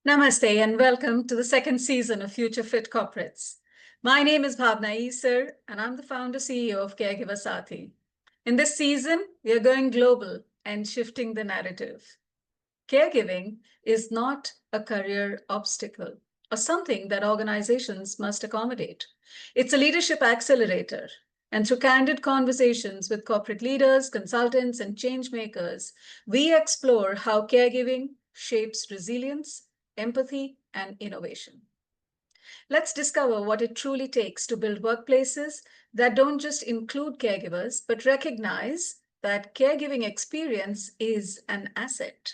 Namaste and welcome to the second season of Future Fit Corporates. My name is Bhavana Issar and I'm the founder CEO of Caregiver Saathi. In this season, we are going global and shifting the narrative. Caregiving is not a career obstacle or something that organizations must accommodate. It's a leadership accelerator. And through candid conversations with corporate leaders, consultants, and change makers, we explore how caregiving shapes resilience, empathy, and innovation. Let's discover what it truly takes to build workplaces that don't just include caregivers, but recognize that caregiving experience is an asset.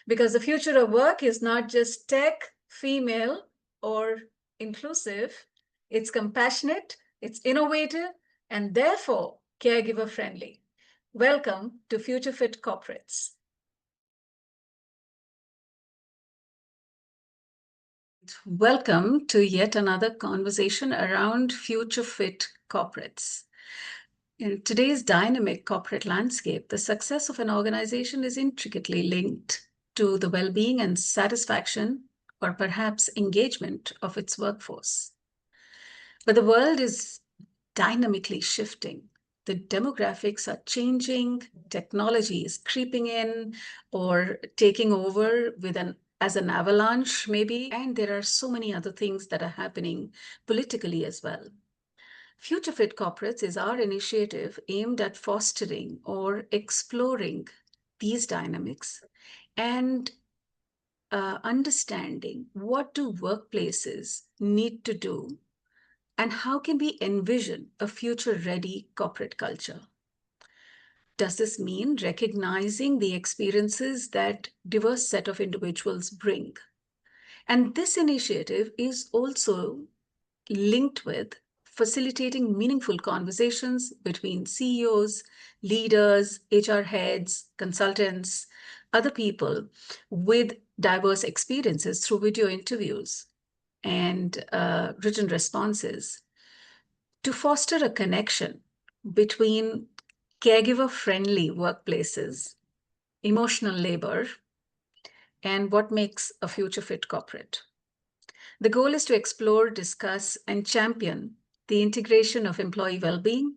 Because the future of work is not just tech, female, or inclusive, it's compassionate, it's innovative, and therefore caregiver friendly. Welcome to Future Fit Corporates. Welcome to yet another conversation around Future Fit Corporates. In today's dynamic corporate landscape, the success of an organization is intricately linked to the well-being and satisfaction, or perhaps engagement, of its workforce. But the world is dynamically shifting. The demographics are changing, technology is creeping in or taking over as an avalanche, maybe, and there are so many other things that are happening politically as well. Future Fit Corporates is our initiative aimed at fostering or exploring these dynamics and understanding what do workplaces need to do and how can we envision a future-ready corporate culture. Does this mean recognizing the experiences that diverse set of individuals bring? And this initiative is also linked with facilitating meaningful conversations between CEOs, leaders, HR heads, consultants, other people with diverse experiences through video interviews and written responses to foster a connection between caregiver-friendly workplaces, emotional labor, and what makes a future-fit corporate. The goal is to explore, discuss, and champion the integration of employee well-being,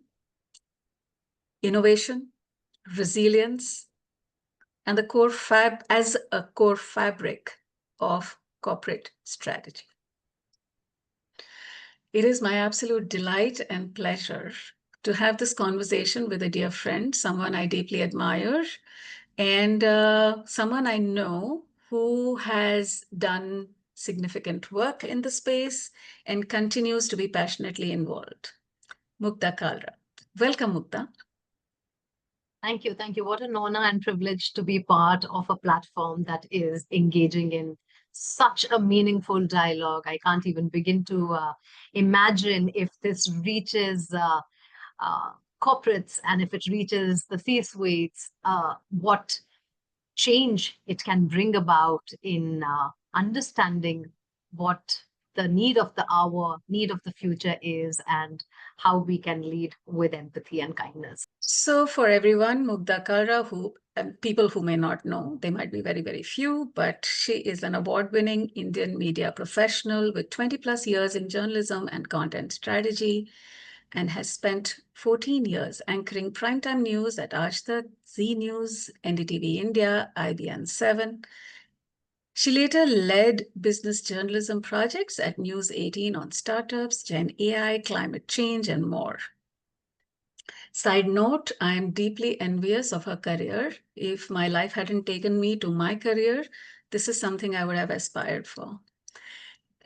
innovation, resilience, and as a core fabric of corporate strategy. It is my absolute delight and pleasure to have this conversation with a dear friend, someone I deeply admire, and someone I know who has done significant work in the space and continues to be passionately involved. Mugdha Kalra. Welcome, Mugdha. Thank you. Thank you. What an honor and privilege to be part of a platform that is engaging in such a meaningful dialogue. I can't even begin to imagine if this reaches corporates and if it reaches the C-suites, what change it can bring about in understanding what the need of the hour, need of the future is, and how we can lead with empathy and kindness. So for everyone, Mugdha Kalra, people who may not know, they might be very, very few, but she is an award-winning Indian media professional with 20 plus years in journalism and content strategy, and has spent 14 years anchoring primetime news at Aaj Tak, Zee News, NDTV India, IBN 7. She later led business journalism projects at News 18 on startups, Gen AI, climate change, and more. Side note, I am deeply envious of her career. If my life hadn't taken me to my career, this is something I would have aspired for.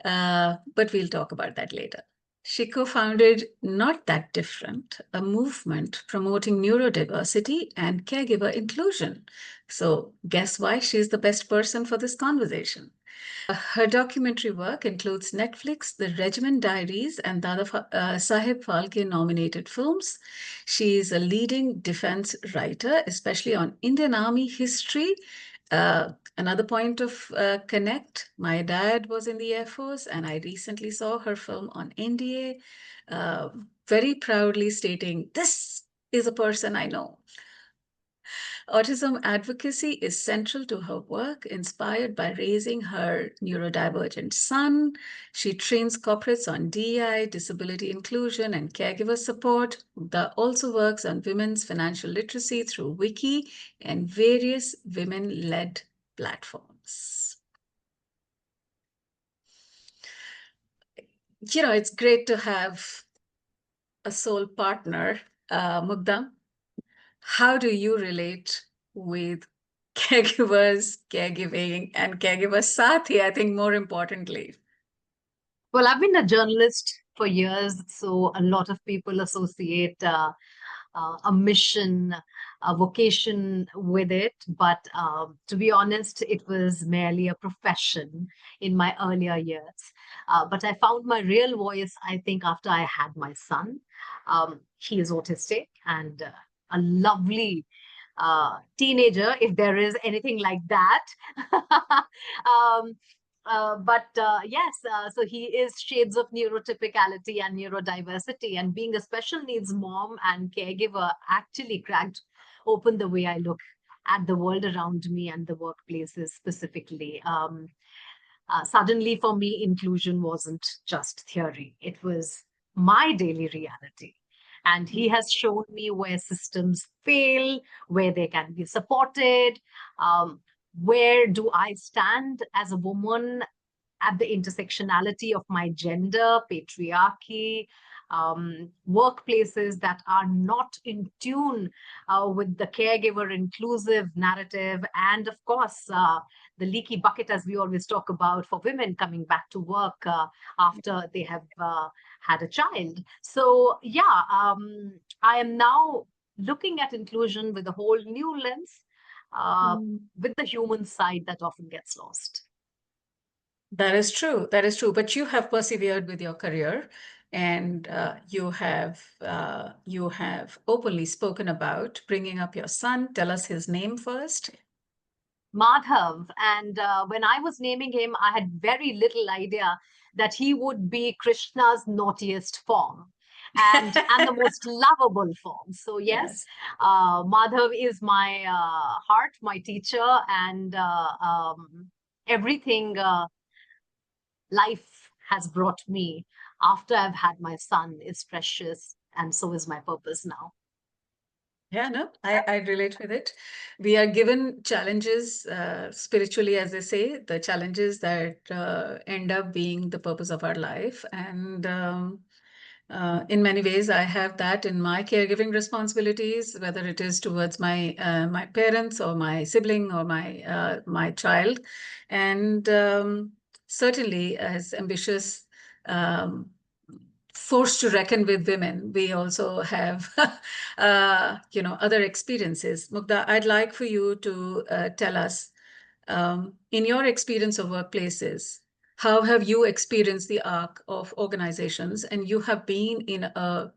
But we'll talk about that later. She co-founded Not That Different, a movement promoting neurodiversity and caregiver inclusion. So guess why she's the best person for this conversation? Her documentary work includes Netflix, The Regiment Diaries, and Dada Saheb Phalke nominated films. She is a leading defense writer, especially on Indian Army history. Another point of connect, my dad was in the Air Force, and I recently saw her film on NDA, very proudly stating, this is a person I know. Autism advocacy is central to her work, inspired by raising her neurodivergent son. She trains corporates on DEI, disability inclusion, and caregiver support. Mugdha also works on women's financial literacy through Wiki and various women-led platforms. You know, it's great to have a soul partner. Mugdha, how do you relate with caregivers, caregiving, and Caregiver Saathi, I think more importantly? Well, I've been a journalist for years, so a lot of people associate a mission, a vocation with it. But to be honest, it was merely a profession in my earlier years. But I found my real voice, I think, after I had my son. He is autistic and a lovely teenager, if there is anything like that. um, yes, so he is shades of neurotypicality and neurodiversity. And being a special needs mom and caregiver actually cracked open the way I look at the world around me and the workplaces specifically. Suddenly, for me, inclusion wasn't just theory, it was my daily reality. And he has shown me where systems fail, where they can be supported. Where do I stand as a woman at the intersectionality of my gender, patriarchy, workplaces that are not in tune with the caregiver inclusive narrative, and of course, the leaky bucket, as we always talk about, for women coming back to work after they have had a child. So, yeah, I am now looking at inclusion with a whole new lens, with the human side that often gets lost. That is true. That is true. But you have persevered with your career, and you have openly spoken about bringing up your son. Tell us his name first. Madhav. And when I was naming him, I had very little idea that he would be Krishna's naughtiest form and the most lovable form. So yes, Yes. Madhav is my heart, my teacher, and everything life has brought me after I've had my son is precious, and so is my purpose now. Yeah, no, I relate with it. We are given challenges spiritually, as they say, the challenges that end up being the purpose of our life. And in many ways, I have that in my caregiving responsibilities, whether it is towards my parents or my sibling or my child. And certainly, as ambitious, forced to reckon with women, we also have other experiences. Mugdha, I'd like for you to tell us, in your experience of workplaces, how have you experienced the arc of organizations? And you have been in a,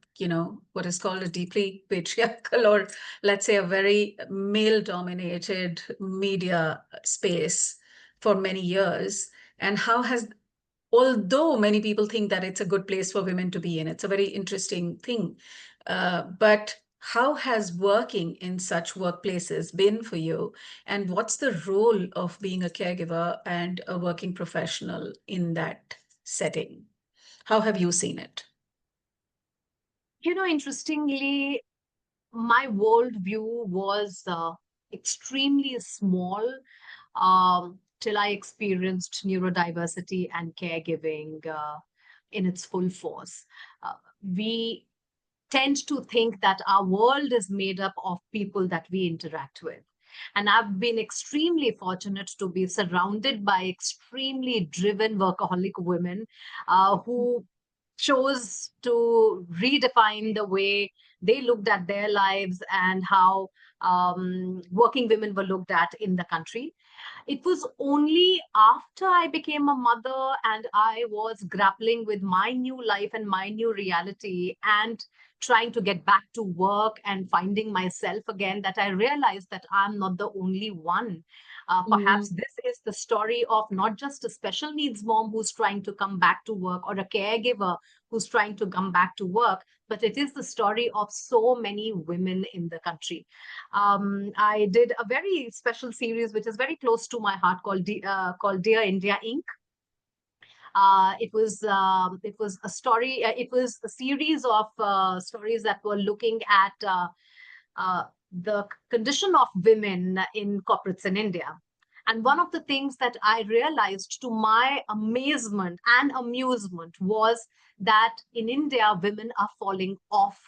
what is called a deeply patriarchal, or let's say a very male-dominated media space for many years. And how has, although many people think that it's a good place for women to be in, it's a very interesting thing. But how has working in such workplaces been for you? And what's the role of being a caregiver and a working professional in that setting? How have you seen it? Interestingly, my worldview was extremely small till I experienced neurodiversity and caregiving in its full force. We tend to think that our world is made up of people that we interact with. And I've been extremely fortunate to be surrounded by extremely driven workaholic women who chose to redefine the way they looked at their lives and how working women were looked at in the country. It was only after I became a mother and I was grappling with my new life and my new reality and trying to get back to work and finding myself again that I realized that I'm not the only one Perhaps this is the story of not just a special needs mom who's trying to come back to work, or a caregiver who's trying to come back to work, but it is the story of so many women in the country. I did a very special series, which is very close to my heart, called Dear India Inc. It was a story. It was a series of stories that were looking at the condition of women in corporates in India. And one of the things that I realized, to my amazement and amusement, was that in India, women are falling off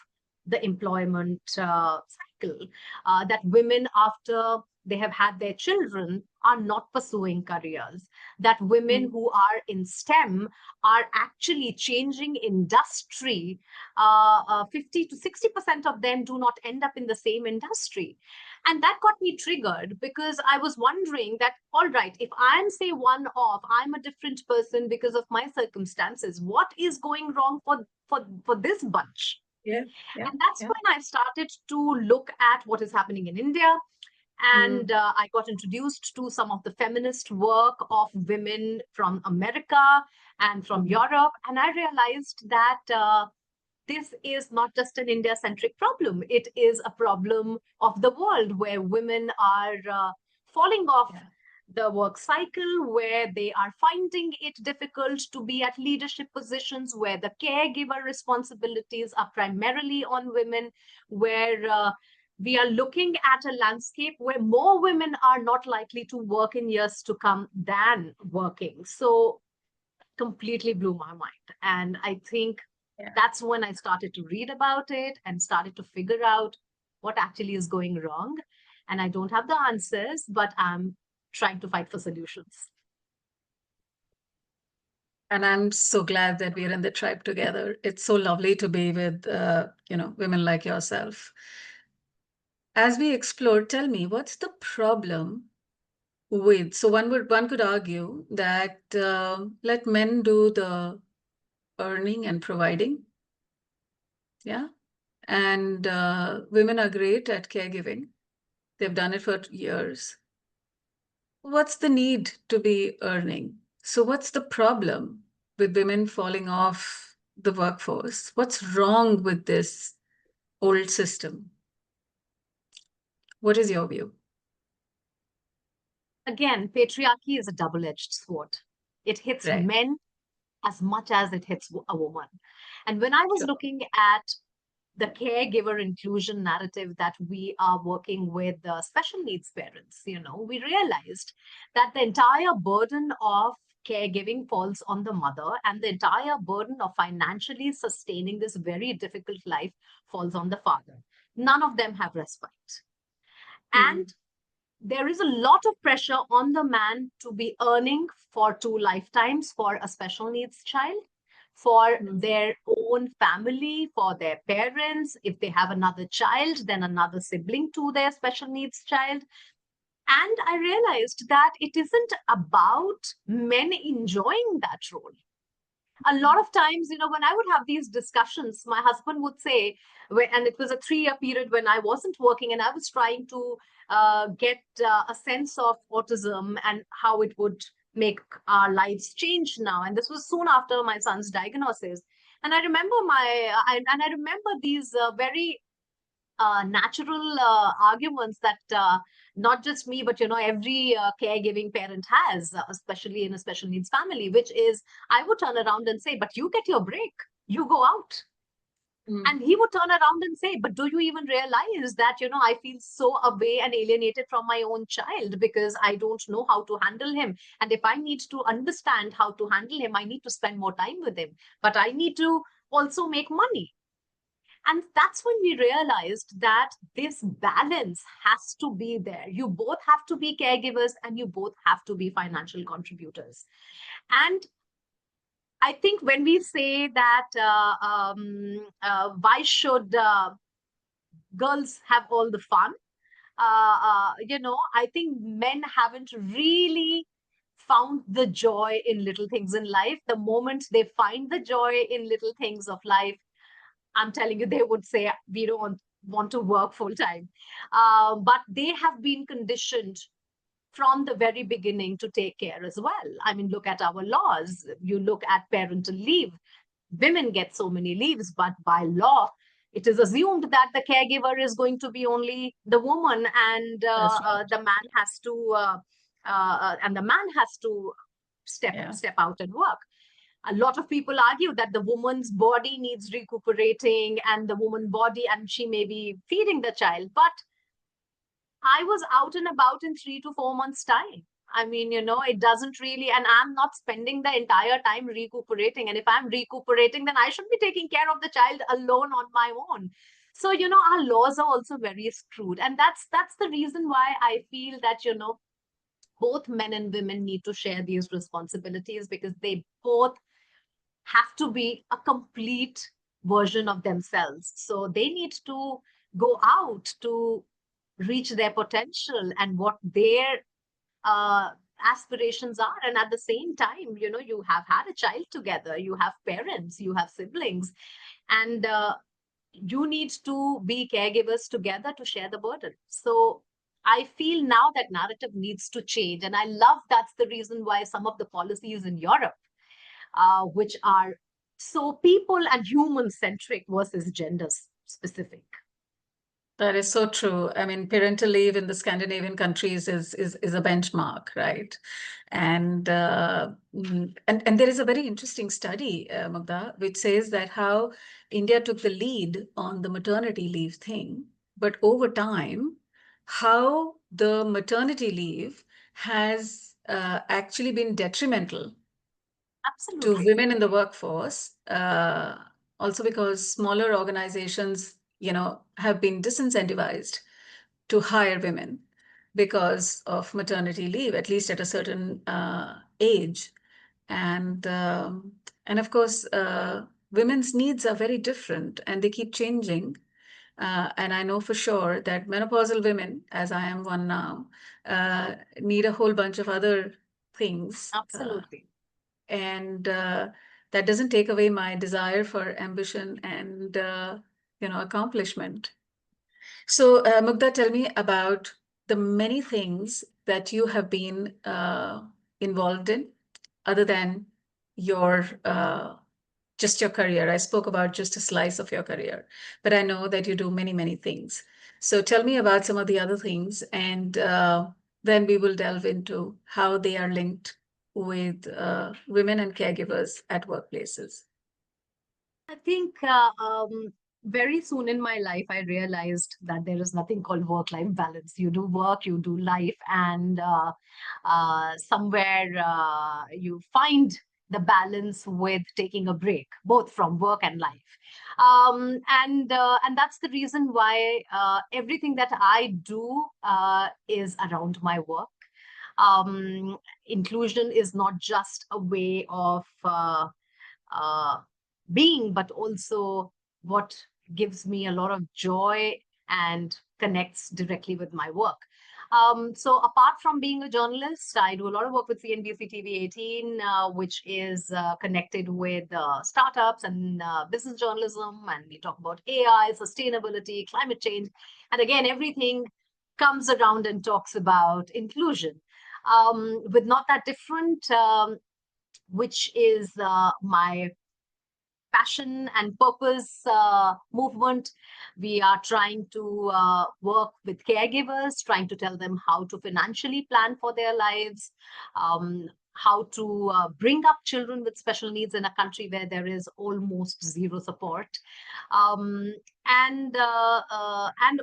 the employment cycle. That women, after they have had their children, are not pursuing careers. That women who are in STEM are actually changing industry. 50 to 60% of them do not end up in the same industry. And that got me triggered, because I was wondering that, all right, if I'm, say, one off, I'm a different person because of my circumstances, what is going wrong for this bunch? Yeah. And that's when I started to look at what is happening in India. And I got introduced to some of the feminist work of women from America and from Europe. And I realized that this is not just an India-centric problem. It is a problem of the world, where women are falling off the work cycle, where they are finding it difficult to be at leadership positions, where the caregiver responsibilities are primarily on women, where we are looking at a landscape where more women are not likely to work in years to come than working. So completely blew my mind. And I think that's when I started to read about it and started to figure out what actually is going wrong. And I don't have the answers, but I'm trying to fight for solutions. And I'm so glad that we're in the tribe together. It's so lovely to be with, women like yourself. As we explore, tell me, what's the problem with, so one could argue that let men do the earning and providing, and women are great at caregiving. They've done it for years. What's the need to be earning? So what's the problem with women falling off the workforce? What's wrong with this old system? What is your view? Again, patriarchy is a double-edged sword. It hits men as much as it hits a woman. And when I was looking at the caregiver inclusion narrative that we are working with special needs parents, we realized that the entire burden of caregiving falls on the mother, and the entire burden of financially sustaining this very difficult life falls on the father. None of them have respite. And there is a lot of pressure on the man to be earning for 2 lifetimes for a special needs child, for their own family, for their parents. If they have another child, then another sibling to their special needs child. And I realized that it isn't about men enjoying that role. A lot of times, when I would have these discussions, my husband would say, and it was a 3-year period when I wasn't working and I was trying to get a sense of autism and how it would make our lives change now. And this was soon after my son's diagnosis. And I remember I remember these very natural arguments that not just me, but every caregiving parent has, especially in a special needs family, which is, I would turn around and say, but you get your break, you go out. And he would turn around and say, but do you even realize that, I feel so away and alienated from my own child because I don't know how to handle him. And if I need to understand how to handle him, I need to spend more time with him, but I need to also make money. And that's when we realized that this balance has to be there. You both have to be caregivers and you both have to be financial contributors. And I think when we say that, why should girls have all the fun? I think men haven't really found the joy in little things in life. The moment they find the joy in little things of life, I'm telling you, they would say, we don't want to work full time. But they have been conditioned from the very beginning to take care as well. I mean, look at our laws. You look at parental leave. Women get so many leaves, but by law, it is assumed that the caregiver is going to be only the woman, and That's right. the man has to Yeah. step out and work. A lot of people argue that the woman's body needs recuperating, and the woman body, and she may be feeding the child, but I was out and about in 3 to 4 months' time. I mean, it doesn't really, and I'm not spending the entire time recuperating. And if I'm recuperating, then I should be taking care of the child alone on my own. So, our laws are also very screwed. And that's the reason why I feel that, both men and women need to share these responsibilities, because they both have to be a complete version of themselves. So they need to go out to reach their potential and what their uh, aspirations are. And at the same time, you have had a child together, you have parents, you have siblings, and you need to be caregivers together to share the burden. So I feel now that narrative needs to change. And I love that's the reason why some of the policies in Europe, which are so people and human centric versus gender specific. That is so true. I mean, parental leave in the Scandinavian countries is a benchmark, right? And and there is a very interesting study, Mugdha, which says that how India took the lead on the maternity leave thing, but over time, how the maternity leave has actually been detrimental to Absolutely. women in the workforce, also because smaller organizations, have been disincentivized to hire women because of maternity leave, at least at a certain age. And of course, women's needs are very different and they keep changing. And I know for sure that menopausal women, as I am one now, need a whole bunch of other things. Absolutely. And that doesn't take away my desire for ambition and accomplishment. So Mugdha, tell me about the many things that you have been involved in other than your just your career. I spoke about just a slice of your career, but I know that you do many, many things. So tell me about some of the other things, and then we will delve into how they are linked with women and caregivers at workplaces. I think very soon in my life, I realized that there is nothing called work-life balance. You do work, you do life, and somewhere you find the balance with taking a break, both from work and life. And that's the reason why everything that I do is around my work. Inclusion is not just a way of uh, being, but also what gives me a lot of joy and connects directly with my work. So apart from being a journalist, I do a lot of work with CNBC TV 18, which is connected with startups and business journalism. And we talk about AI, sustainability, climate change. And again, everything comes around and talks about inclusion. With Not That Different, which is my passion and purpose movement. We are trying to work with caregivers, trying to tell them how to financially plan for their lives, how to bring up children with special needs in a country where there is almost zero support, um, and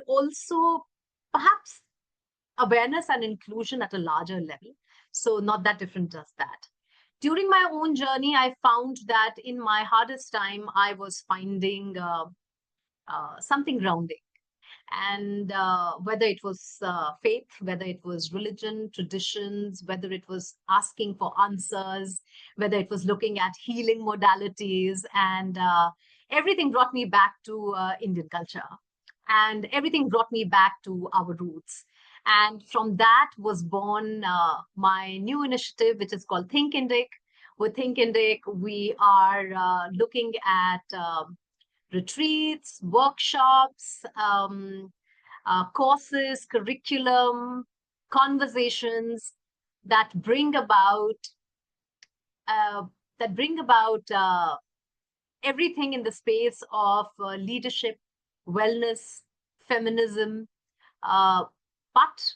also perhaps awareness and inclusion at a larger level. So Not That Different does that. During my own journey, I found that in my hardest time, I was finding something grounding. And whether it was faith, whether it was religion, traditions, whether it was asking for answers, whether it was looking at healing modalities, and everything brought me back to Indian culture. And everything brought me back to our roots. And from that was born my new initiative, which is called ThinkIndic. With ThinkIndic, we are looking at retreats, workshops, courses, curriculum, conversations that bring about everything in the space of leadership, wellness, feminism, but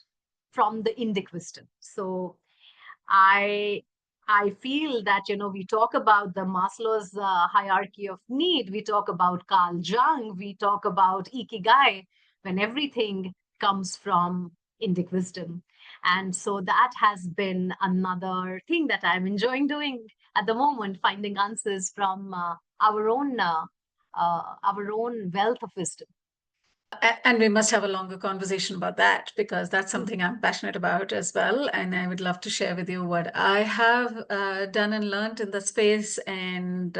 from the Indic wisdom. So I feel that, we talk about the Maslow's hierarchy of need, we talk about Carl Jung, we talk about Ikigai, when everything comes from Indic wisdom. And so that has been another thing that I'm enjoying doing at the moment, finding answers from our own wealth of wisdom. And we must have a longer conversation about that, because that's something I'm passionate about as well. And I would love to share with you what I have done and learned in the space. And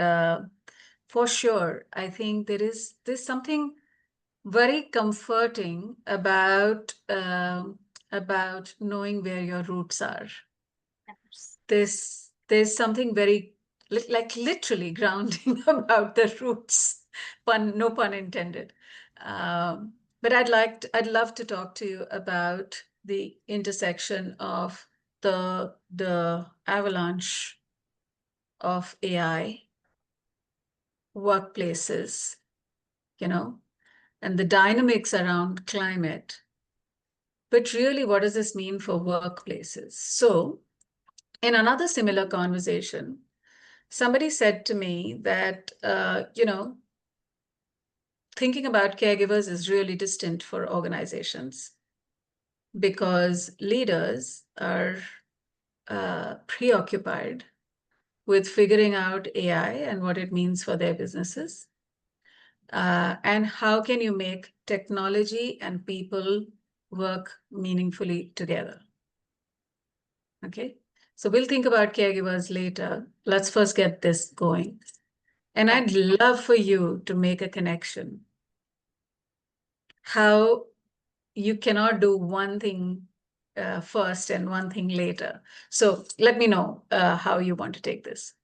for sure, I think there's something very comforting about knowing where your roots are. There's something very like literally grounding about the roots. No pun intended. But I'd love to talk to you about the intersection of the avalanche of AI, workplaces, and the dynamics around climate. But really, what does this mean for workplaces? So, in another similar conversation, somebody said to me that, thinking about caregivers is really distant for organizations because leaders are preoccupied with figuring out AI and what it means for their businesses. And how can you make technology and people work meaningfully together? Okay, so we'll think about caregivers later. Let's first get this going. And I'd love for you to make a connection. How you cannot do one thing first and one thing later. So let me know how you want to take this.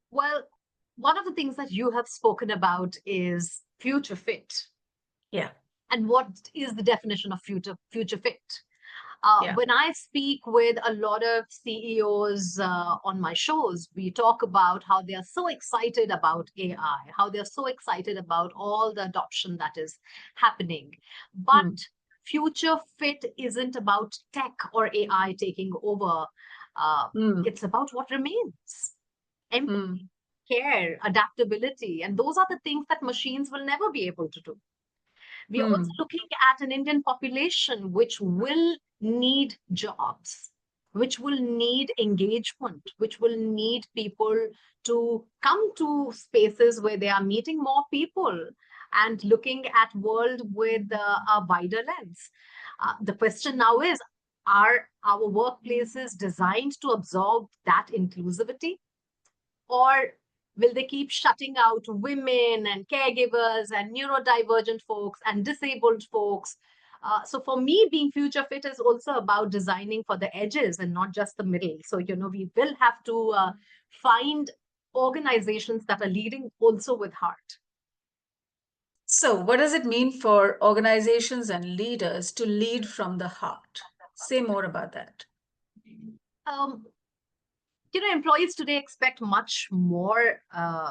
Well, one of the things that you have spoken about is future fit. Yeah. And what is the definition of future fit? Yeah. When I speak with a lot of CEOs on my shows, we talk about how they are so excited about AI, how they're so excited about all the adoption that is happening. But future fit isn't about tech or AI taking over. It's about what remains. Empathy, care, adaptability. And those are the things that machines will never be able to do. We are also looking at an Indian population which will need jobs, which will need engagement, which will need people to come to spaces where they are meeting more people and looking at world with a wider lens. The question now is, are our workplaces designed to absorb that inclusivity? Or will they keep shutting out women and caregivers and neurodivergent folks and disabled folks? So for me, being future fit is also about designing for the edges and not just the middle. So, we will have to find organizations that are leading also with heart. So what does it mean for organizations and leaders to lead from the heart? Say more about that. Employees today expect much more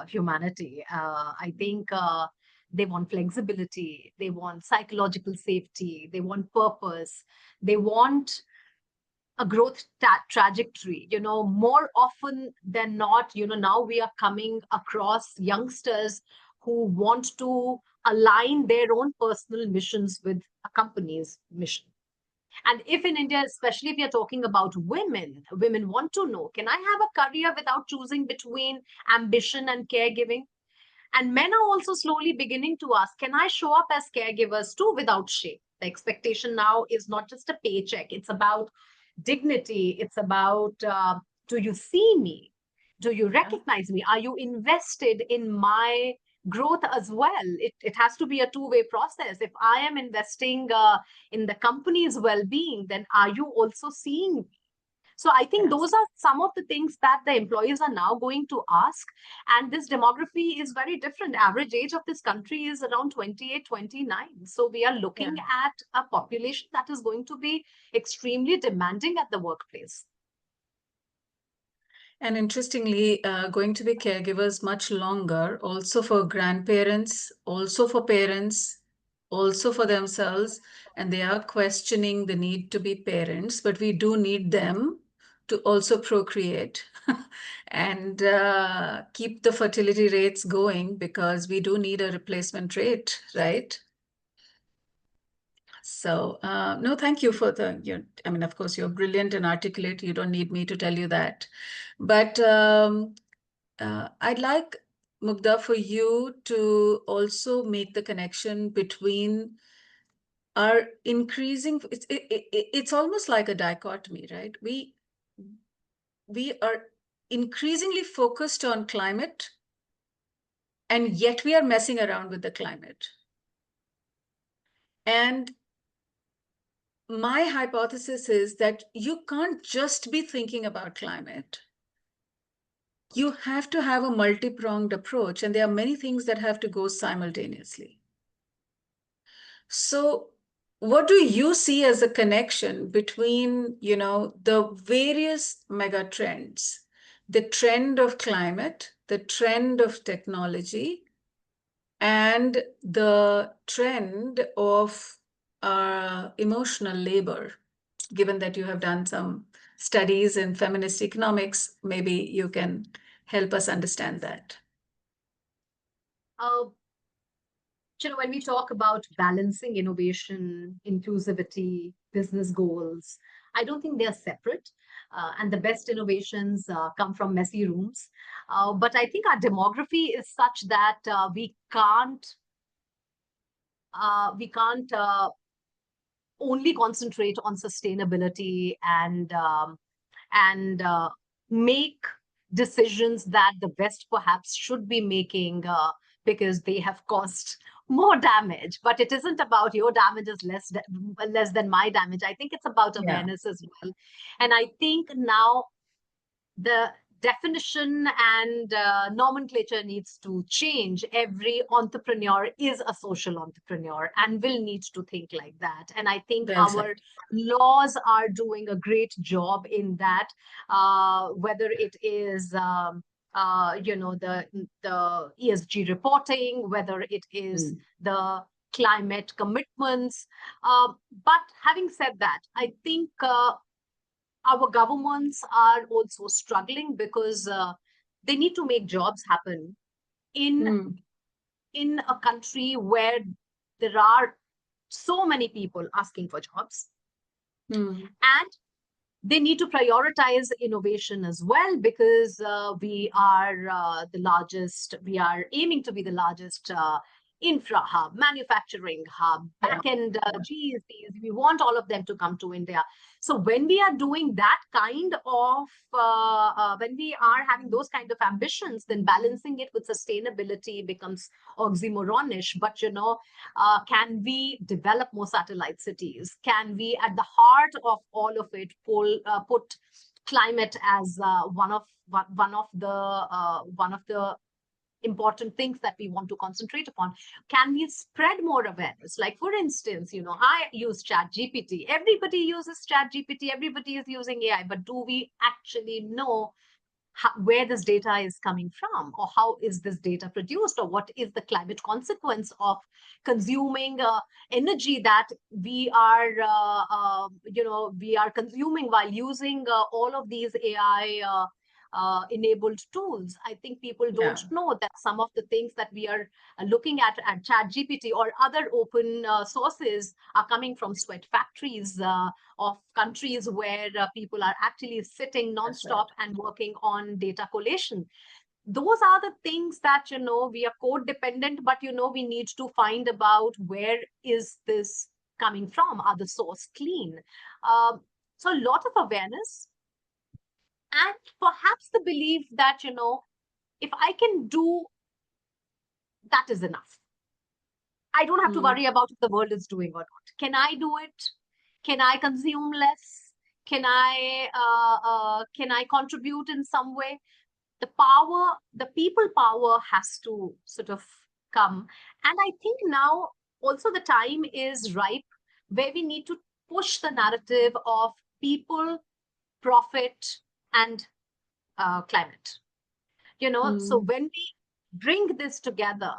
humanity. I think they want flexibility, they want psychological safety, they want purpose, they want a growth trajectory. More often than not, now we are coming across youngsters who want to align their own personal missions with a company's mission. And if in India, especially if you're talking about women want to know, can I have a career without choosing between ambition and caregiving? And men are also slowly beginning to ask, can I show up as caregivers too without shame? The expectation now is not just a paycheck. It's about dignity. It's about, do you see me? Do you recognize me? Are you invested in my growth as well? It has to be a two-way process. If I am investing in the company's well-being, then are you also seeing me? So I think Yes. those are some of the things that the employees are now going to ask. And this demography is very different. Average age of this country is around 28, 29. So we are looking at a population that is going to be extremely demanding at the workplace. And interestingly, going to be caregivers much longer, also for grandparents, also for parents, also for themselves. And they are questioning the need to be parents, but we do need them to also procreate and keep the fertility rates going, because we do need a replacement rate, right? So, no, thank you for I mean, of course, you're brilliant and articulate. You don't need me to tell you that. But I'd like, Mugdha, for you to also make the connection between our increasing, it's almost like a dichotomy, right? We are increasingly focused on climate, and yet we are messing around with the climate. And my hypothesis is that you can't just be thinking about climate. You have to have a multi-pronged approach, and there are many things that have to go simultaneously. So what do you see as a connection between, the various mega trends, the trend of climate, the trend of technology, and the trend of emotional labor? Given that you have done some studies in feminist economics, maybe you can help us understand that. Uh, when we talk about balancing innovation, inclusivity, business goals, I don't think they're separate. And the best innovations come from messy rooms. But I think our demography is such that we can't only concentrate on sustainability and make decisions that the West perhaps should be making because they have caused more damage. But it isn't about your damage is less than my damage. I think it's about Yeah, awareness as well. And I think now the definition and nomenclature needs to change. Every entrepreneur is a social entrepreneur and will need to think like that. And I think well our said. laws are doing a great job in that, whether it is the ESG reporting, whether it is the climate commitments. But having said that, I think our governments are also struggling because they need to make jobs happen in Mm. in a country where there are so many people asking for jobs, Mm. and they need to prioritize innovation as well, because we are aiming to be the largest infra hub, manufacturing hub, Yeah. back-end GSPs. We want all of them to come to India. So when we are doing that kind of, when we are having those kind of ambitions, then balancing it with sustainability becomes oxymoronish. But can we develop more satellite cities? Can we, at the heart of all of it, put climate as one of the important things that we want to concentrate upon? Can we spread more awareness? Like, for instance, I use Chat GPT. Everybody uses Chat GPT. Everybody is using AI. But do we actually know where this data is coming from, or how is this data produced, or what is the climate consequence of consuming energy that we are consuming while using all of these AI enabled tools? I think people don't Yeah. know that some of the things that we are looking at Chat GPT or other open sources are coming from sweat factories of countries where people are actually sitting That's right. nonstop and working on data collation. Those are the things that, we are code dependent, but, we need to find about where is this coming from? Are the source clean? So a lot of awareness, and perhaps the belief that, if I can do, that is enough. I don't have to Mm. worry about if the world is doing or not. Can I do it? Can I consume less? Can I contribute in some way? The people power has to sort of come. And I think now also the time is ripe where we need to push the narrative of people, profit, and climate. So when we bring this together,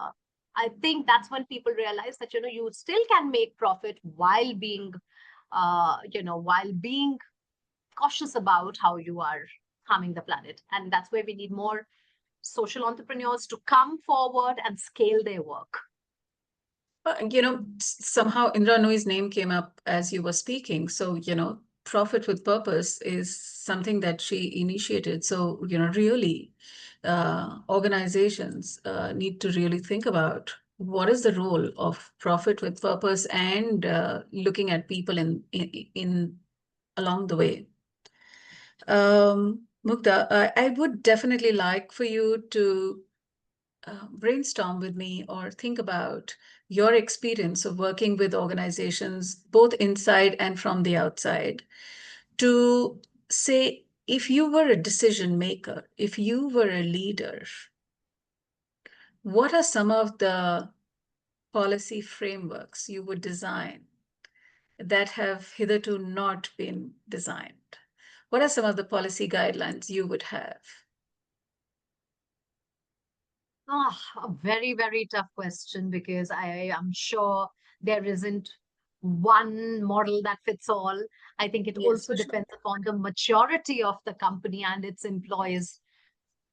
I think that's when people realize that, you still can make profit while being, while being cautious about how you are harming the planet. And that's where we need more social entrepreneurs to come forward and scale their work. Somehow Indra Nooyi's name came up as you were speaking. So, profit with purpose is something that she initiated. So, really, organizations need to really think about what is the role of profit with purpose and looking at people in along the way. Mugdha, I would definitely like for you to brainstorm with me or think about your experience of working with organizations, both inside and from the outside, to say, if you were a decision maker, if you were a leader, what are some of the policy frameworks you would design that have hitherto not been designed? What are some of the policy guidelines you would have? A very, very tough question, because I am sure there isn't one model that fits all. I think it Yes, also for sure. depends upon the maturity of the company and its employees.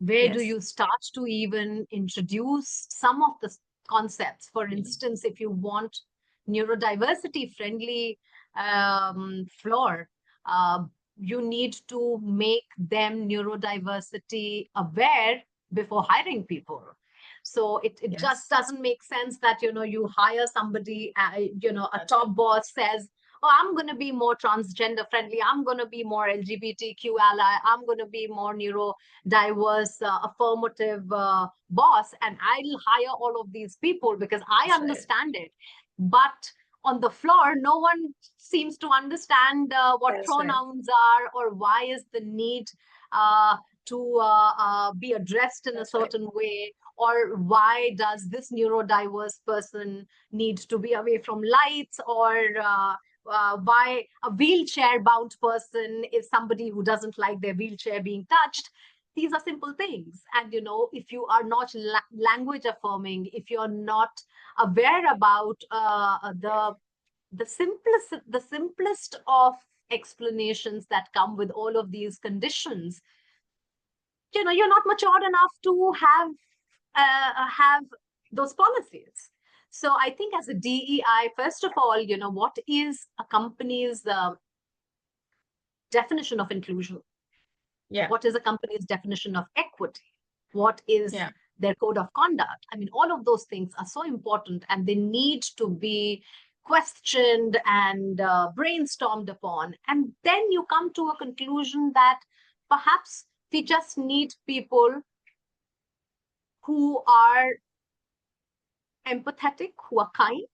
Where do Yes. you start to even introduce some of the concepts? For instance, if you want neurodiversity friendly floor, you need to make them neurodiversity aware before hiring people. So it just Yes. doesn't make sense that, you hire somebody, a top boss says, oh, I'm going to be more transgender friendly, I'm going to be more LGBTQ ally, I'm going to be more neurodiverse, affirmative boss, and I'll hire all of these people because I That's right. understand it. But on the floor, no one seems to understand what That's right. pronouns are, or why is the need to be addressed in a That's right. certain way, or why does this neurodiverse person need to be away from lights, or why a wheelchair bound person is somebody who doesn't like their wheelchair being touched. These are simple things. And if you are not language affirming, if you're not aware about the simplest of explanations that come with all of these conditions, you're not mature enough to have those policies. So I think as a DEI, first of all, what is a company's definition of inclusion? Yeah. What is a company's definition of equity? What is Yeah. their code of conduct? I mean, all of those things are so important, and they need to be questioned and brainstormed upon. And then you come to a conclusion that perhaps we just need people who are empathetic, who are kind,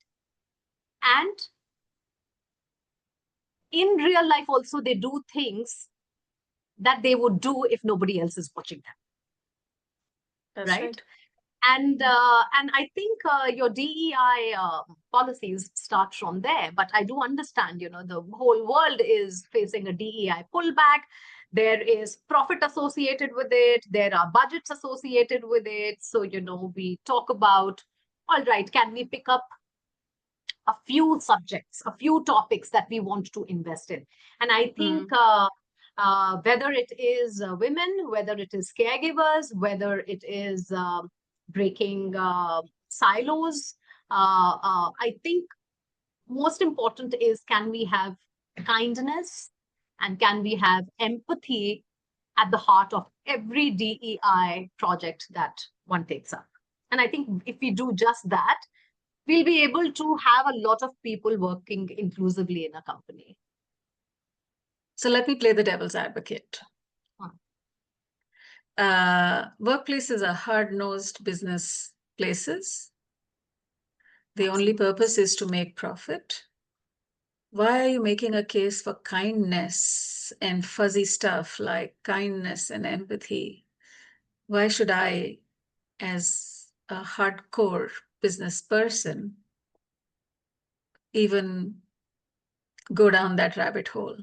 and in real life also they do things that they would do if nobody else is watching them. That's Right? right. And I think your DEI policies start from there. But I do understand, the whole world is facing a DEI pullback. There is profit associated with it. There are budgets associated with it. So, we talk about, all right, can we pick up a few subjects, a few topics that we want to invest in? And I think whether it is women, whether it is caregivers, whether it is breaking silos, I think most important is, can we have kindness and can we have empathy at the heart of every DEI project that one takes up? And I think if we do just that, we'll be able to have a lot of people working inclusively in a company. So let me play the devil's advocate. Workplaces are hard-nosed business places. The only purpose is to make profit. Why are you making a case for kindness nuance and fuzzy stuff like kindness and empathy, why should I, as a hardcore business person, even go down that rabbit hole?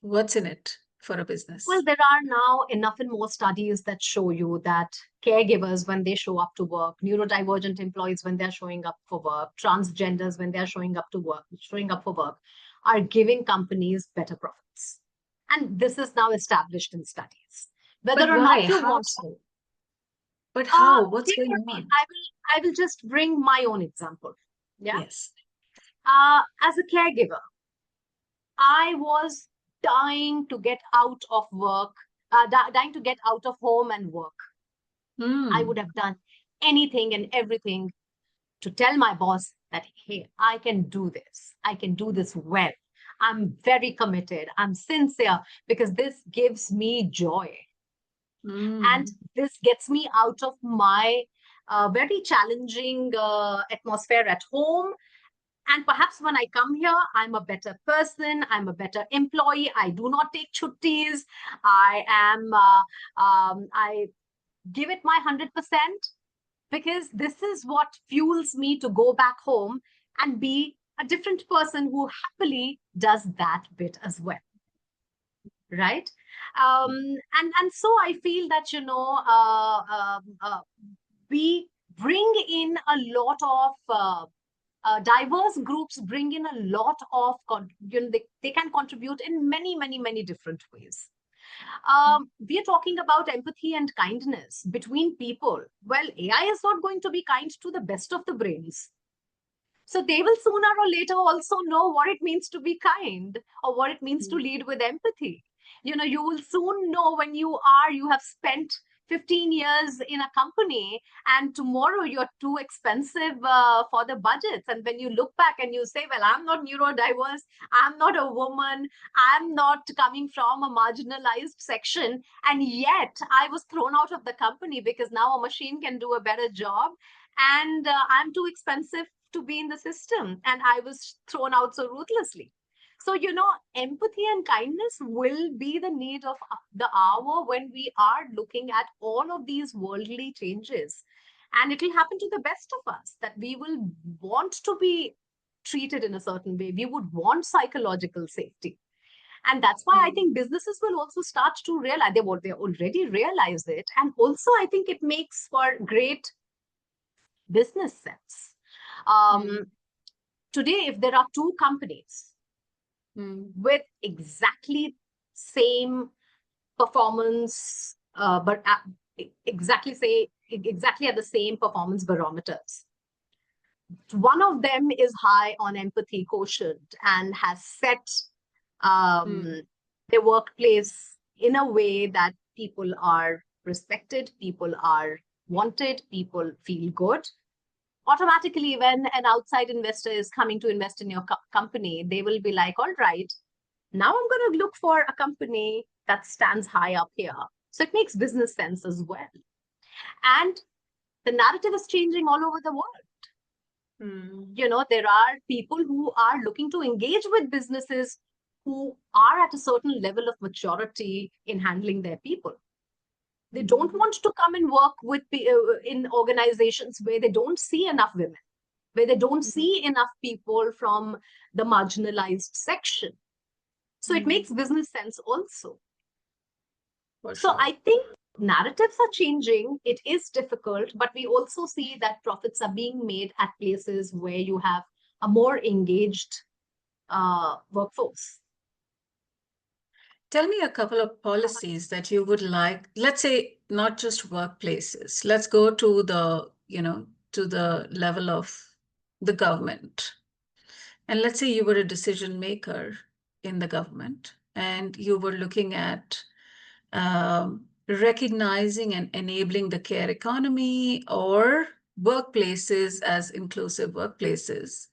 What's in it for a business? Well, there are now enough and more studies that show you that caregivers, when they show up to work, neurodivergent employees, when they're showing up for work, transgenders, when they're showing up for work, are giving companies better profits. And this is now established in studies. Whether But or why? not you How want so? to. But how? What's Take going me, on? I will just bring my own example. Yeah. Yes. As a caregiver, I was dying to get out of work, dying to get out of home and work. I would have done anything and everything to tell my boss that, hey, I can do this. I can do this well. I'm very committed. I'm sincere because this gives me joy. And this gets me out of my very challenging atmosphere at home. And perhaps when I come here, I'm a better person. I'm a better employee. I do not take chuttis. I give it my 100% because this is what fuels me to go back home and be a different person who happily does that bit as well. Right. And so I feel that, we bring in a lot of diverse groups bring in a lot of, they can contribute in many, many, many different ways. We are talking about empathy and kindness between people. Well, AI is not going to be kind to the best of the brains. So they will sooner or later also know what it means to be kind or what it means to lead with empathy. You will soon know when you have spent 15 years in a company and tomorrow you're too expensive for the budgets. And when you look back and you say, well, I'm not neurodiverse, I'm not a woman, I'm not coming from a marginalized section. And yet I was thrown out of the company because now a machine can do a better job. And I'm too expensive to be in the system. And I was thrown out so ruthlessly. So, empathy and kindness will be the need of the hour when we are looking at all of these worldly changes. And it will happen to the best of us that we will want to be treated in a certain way. We would want psychological safety. And that's why I think businesses will also start to realize they already realize it. And also, I think it makes for great business sense. Today, if there are two companies with exactly same performance, but exactly at the same performance barometers. One of them is high on empathy quotient and has set their workplace in a way that people are respected, people are wanted, people feel good. Automatically, when an outside investor is coming to invest in your company, they will be like, all right, now I'm going to look for a company that stands high up here. So it makes business sense as well. And the narrative is changing all over the world. There are people who are looking to engage with businesses who are at a certain level of maturity in handling their people. They don't want to come and work with in organizations where they don't see enough women, where they don't see enough people from the marginalized section. So it makes business sense also. So I think narratives are changing. It is difficult, but we also see that profits are being made at places where you have a more engaged workforce. Tell me a couple of policies that you would like, let's say not just workplaces. Let's go to the level of the government. And let's say you were a decision maker in the government and you were looking at recognizing and enabling the care economy or workplaces as inclusive workplaces.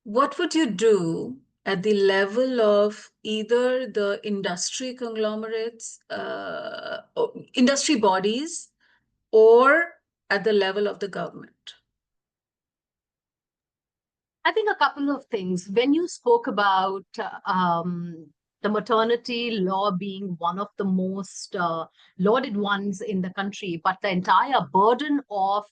What would you do at the level of either the industry conglomerates, industry bodies, or at the level of the government? I think a couple of things. When you spoke about the the maternity law being one of the most lauded ones in the country, but the entire burden of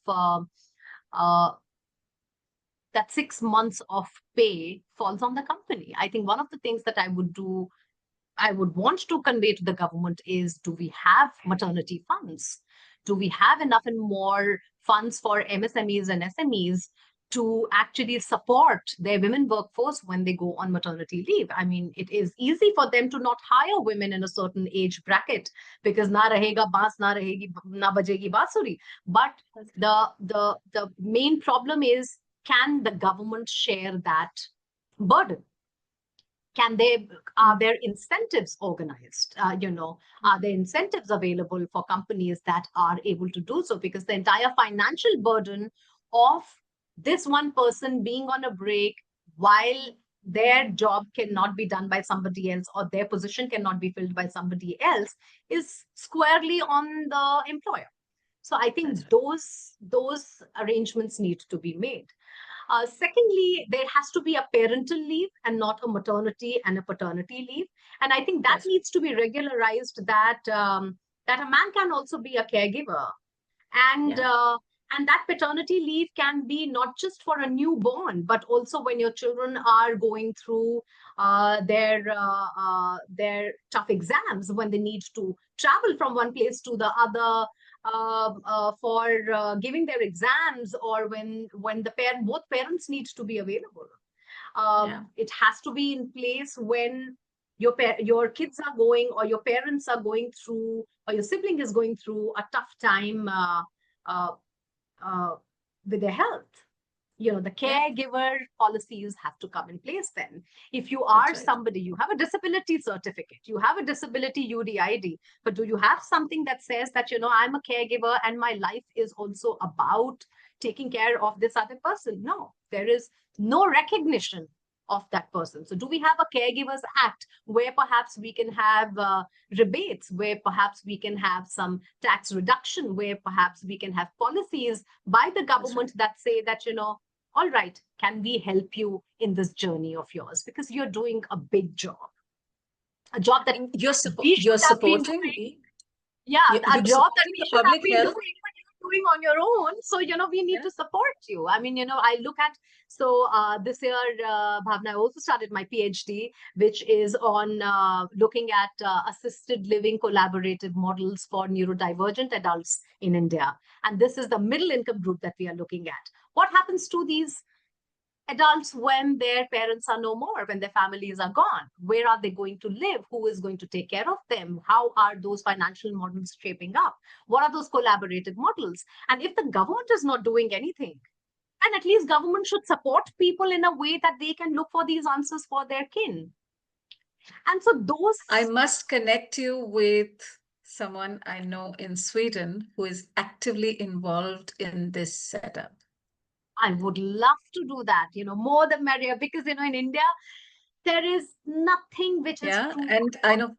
that 6 months of pay falls on the company. I think one of the things that I would want to convey to the government is, do we have maternity funds? Do we have enough and more funds for MSMEs and SMEs to actually support their women workforce when they go on maternity leave? I mean, it is easy for them to not hire women in a certain age bracket because na rahega baans, na rahegi, na bajegi bansuri. But the main problem is, can the government share that burden? Are there incentives organized? Are there incentives available for companies that are able to do so? Because the entire financial burden of this one person being on a break while their job cannot be done by somebody else, or their position cannot be filled by somebody else, is squarely on the employer. So I think those arrangements need to be made. Secondly, there has to be a parental leave and not a maternity and a paternity leave. And I think that needs to be regularized, that that a man can also be a caregiver. And that paternity leave can be not just for a newborn, but also when your children are going through their tough exams, when they need to travel from one place to the other for giving their exams, or when both parents need to be available. It has to be in place when your kids are going, or your parents are going through, or your sibling is going through a tough time with their health. The caregiver policies have to come in place then. If you are somebody, you have a disability certificate, you have a disability UDID, but do you have something that says that, I'm a caregiver and my life is also about taking care of this other person? No, there is no recognition of that person. So do we have a Caregivers Act where perhaps we can have rebates, where perhaps we can have some tax reduction, where perhaps we can have policies by the government that say that, all right, can we help you in this journey of yours? Because you're doing a big job. A job that you're supporting me. Yeah, a job that we should have been doing, but you're doing on your own. So, we need to support you. I mean, I look at, this year, Bhavana, I also started my PhD, which is on looking at assisted living collaborative models for neurodivergent adults in India. And this is the middle income group that we are looking at. What happens to these adults when their parents are no more, when their families are gone? Where are they going to live? Who is going to take care of them? How are those financial models shaping up? What are those collaborative models? And if the government is not doing anything, and at least government should support people in a way that they can look for these answers for their kin. And so those... I must connect you with someone I know in Sweden who is actively involved in this setup. I would love to do that, more the merrier, because, in India, there is nothing which is true. And I know,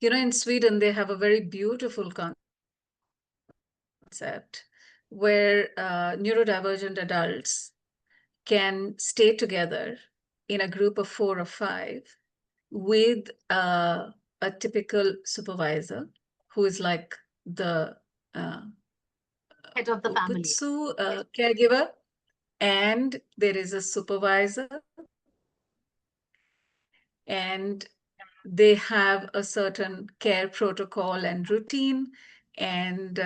in Sweden, they have a very beautiful concept where neurodivergent adults can stay together in a group of 4 or 5 with a typical supervisor who is like the head of the family, caregiver, and there is a supervisor, and they have a certain care protocol and routine, and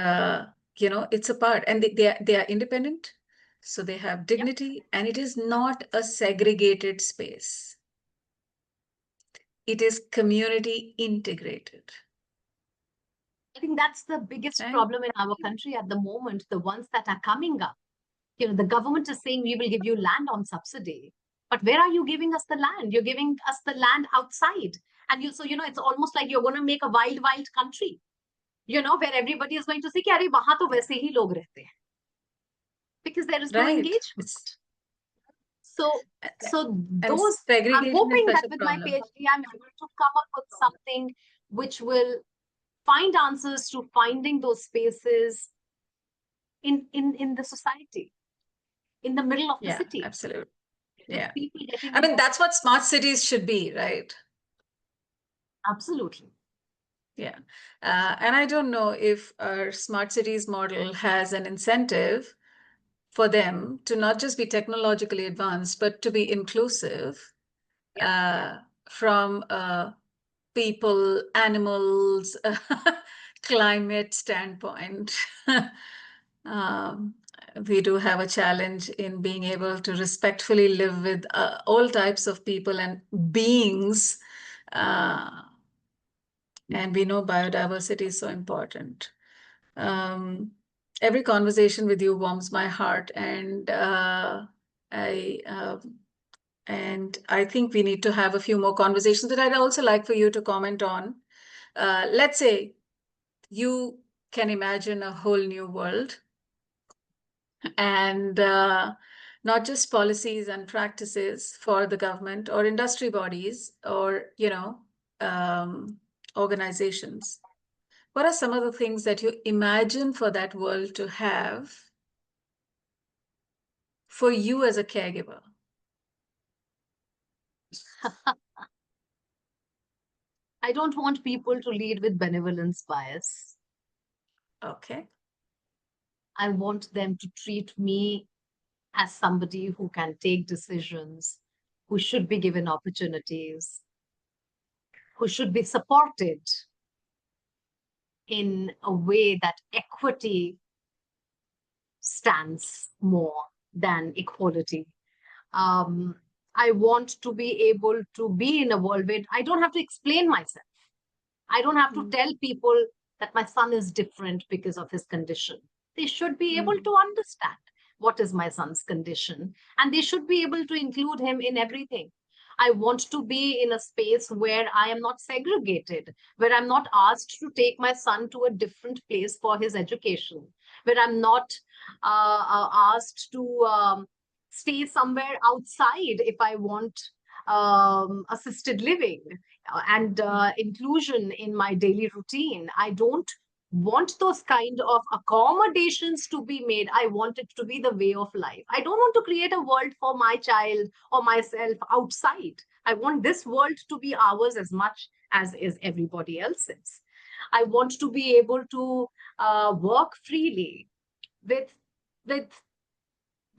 it's a part, and they are independent, so they have dignity, and it is not a segregated space. It is community integrated. I think that's the biggest problem in our country at the moment, the ones that are coming up. The government is saying we will give you land on subsidy. But where are you giving us the land? You're giving us the land outside. And it's almost like you're going to make a wild, wild country, where everybody is going to say, "Arey, wahan to waise hi log rehte hain." Because there is no engagement. So those, I'm hoping that with my PhD, I'm able to come up with something which will find answers to finding those spaces in the society, in the middle of the city. Absolutely. Yeah. People getting I mean, involved. that's what smart cities should be, right? Absolutely. Yeah. And I don't know if our smart cities model has an incentive for them to not just be technologically advanced, but to be inclusive from people, animals, climate standpoint. um, we do have a challenge in being able to respectfully live with all types of people and beings. And we know biodiversity is so important. Um, every conversation with you warms my heart, and I think we need to have a few more conversations that I'd also like for you to comment on. Let's say you can imagine a whole new world, and not just policies and practices for the government or industry bodies or, organizations. What are some of the things that you imagine for that world to have for you as a caregiver? I don't want people to lead with benevolence bias. Okay. I want them to treat me as somebody who can take decisions, who should be given opportunities, who should be supported in a way that equity stands more than equality. Um, I want to be able to be in a world where I don't have to explain myself. I don't have to Mm. tell people that my son is different because of his condition. They should be able Mm. to understand what is my son's condition, and they should be able to include him in everything. I want to be in a space where I am not segregated, where I'm not asked to take my son to a different place for his education, where I'm not asked to stay somewhere outside if I want assisted living and inclusion in my daily routine. I don't want those kind of accommodations to be made. I want it to be the way of life. I don't want to create a world for my child or myself outside. I want this world to be ours as much as is everybody else's. I want to be able to work freely with with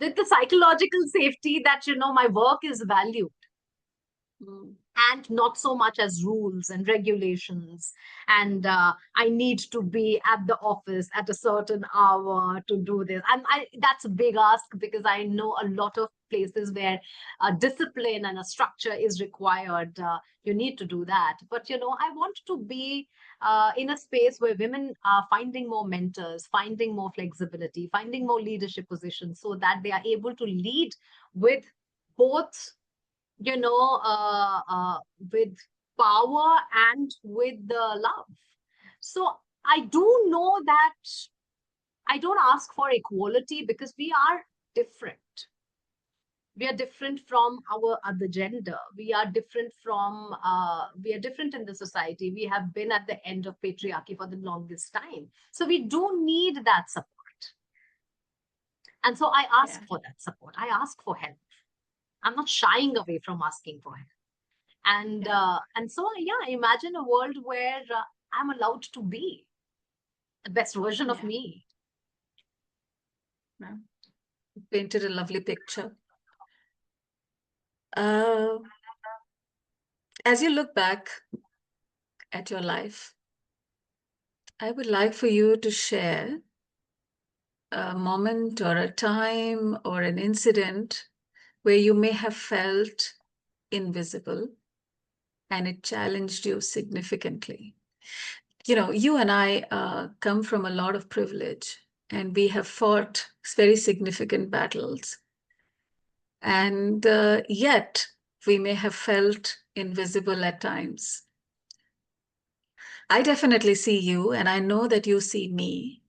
with the psychological safety that my work is valued, Mm. and not so much as rules and regulations. And I need to be at the office at a certain hour to do this. And that's a big ask, because I know a lot of places where discipline and a structure is required. You need to do that. But, I want to be in a space where women are finding more mentors, finding more flexibility, finding more leadership positions, so that they are able to lead with both with power and with the love. So I do know that I don't ask for equality, because we are different. We are different from our other gender. We are different in the society. We have been at the end of patriarchy for the longest time. So we do need that support. And so I ask Yeah. for that support. I ask for help. I'm not shying away from asking for help. And so imagine a world where I'm allowed to be the best version of Yeah. me. Yeah. Painted a lovely picture. As you look back at your life, I would like for you to share a moment or a time or an incident where you may have felt invisible and it challenged you significantly. You and I come from a lot of privilege, and we have fought very significant battles. And yet, we may have felt invisible at times. I definitely see you, and I know that you see me.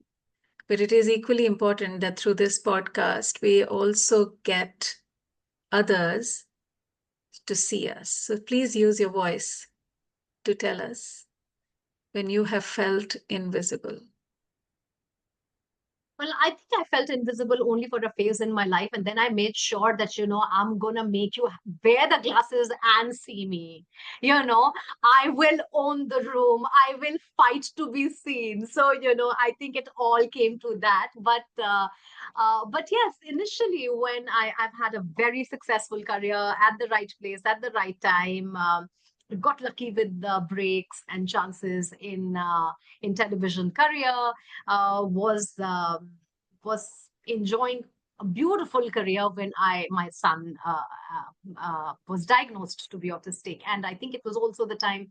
But it is equally important that through this podcast, we also get others to see us. So please use your voice to tell us when you have felt invisible. Well, I think I felt invisible only for a phase in my life. And then I made sure that, I'm going to make you wear the glasses and see me. I will own the room. I will fight to be seen. So, I think it all came to that. But yes, initially when I've had a very successful career at the right place at the right time, got lucky with the breaks and chances in television career, was enjoying a beautiful career when my son was diagnosed to be autistic, and I think it was also the time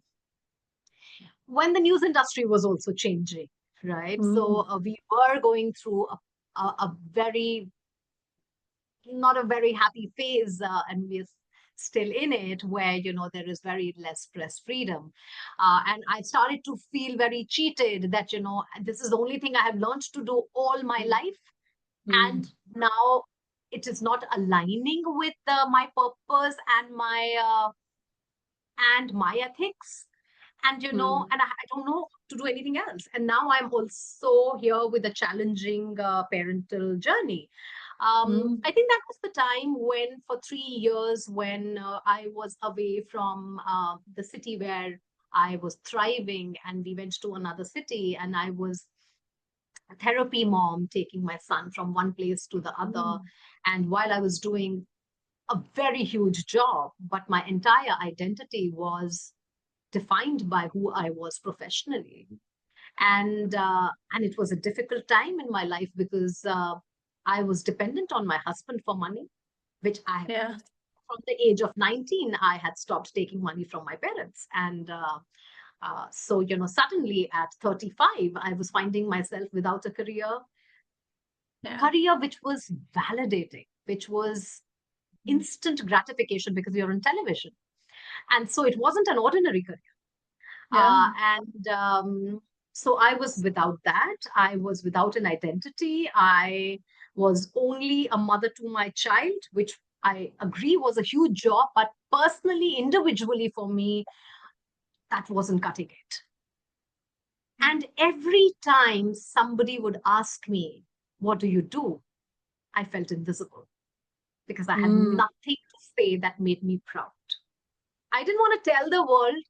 when the news industry was also changing, right? So we were going through a very not a very happy phase, and we're still in it, where there is very less press freedom, and I started to feel very cheated that this is the only thing I have learned to do all my life, and now it is not aligning with my purpose and my ethics, and I don't know to do anything else. And now I'm also here with a challenging parental journey. I think that was the time when, for 3 years, when I was away from the city where I was thriving, and we went to another city, and I was a therapy mom, taking my son from one place to the other. And while I was doing a very huge job, but my entire identity was defined by who I was professionally. And it was a difficult time in my life, because I was dependent on my husband for money, which Yeah. from the age of 19, I had stopped taking money from my parents. And so, suddenly at 35, I was finding myself without a career which was validating, which was instant gratification, because you're on television. And so it wasn't an ordinary career. And so I was without that. I was without an identity. I was only a mother to my child, which I agree was a huge job, but personally, individually for me, that wasn't cutting it. And every time somebody would ask me, "What do you do?" I felt invisible, because I had nothing to say that made me proud. I didn't want to tell the world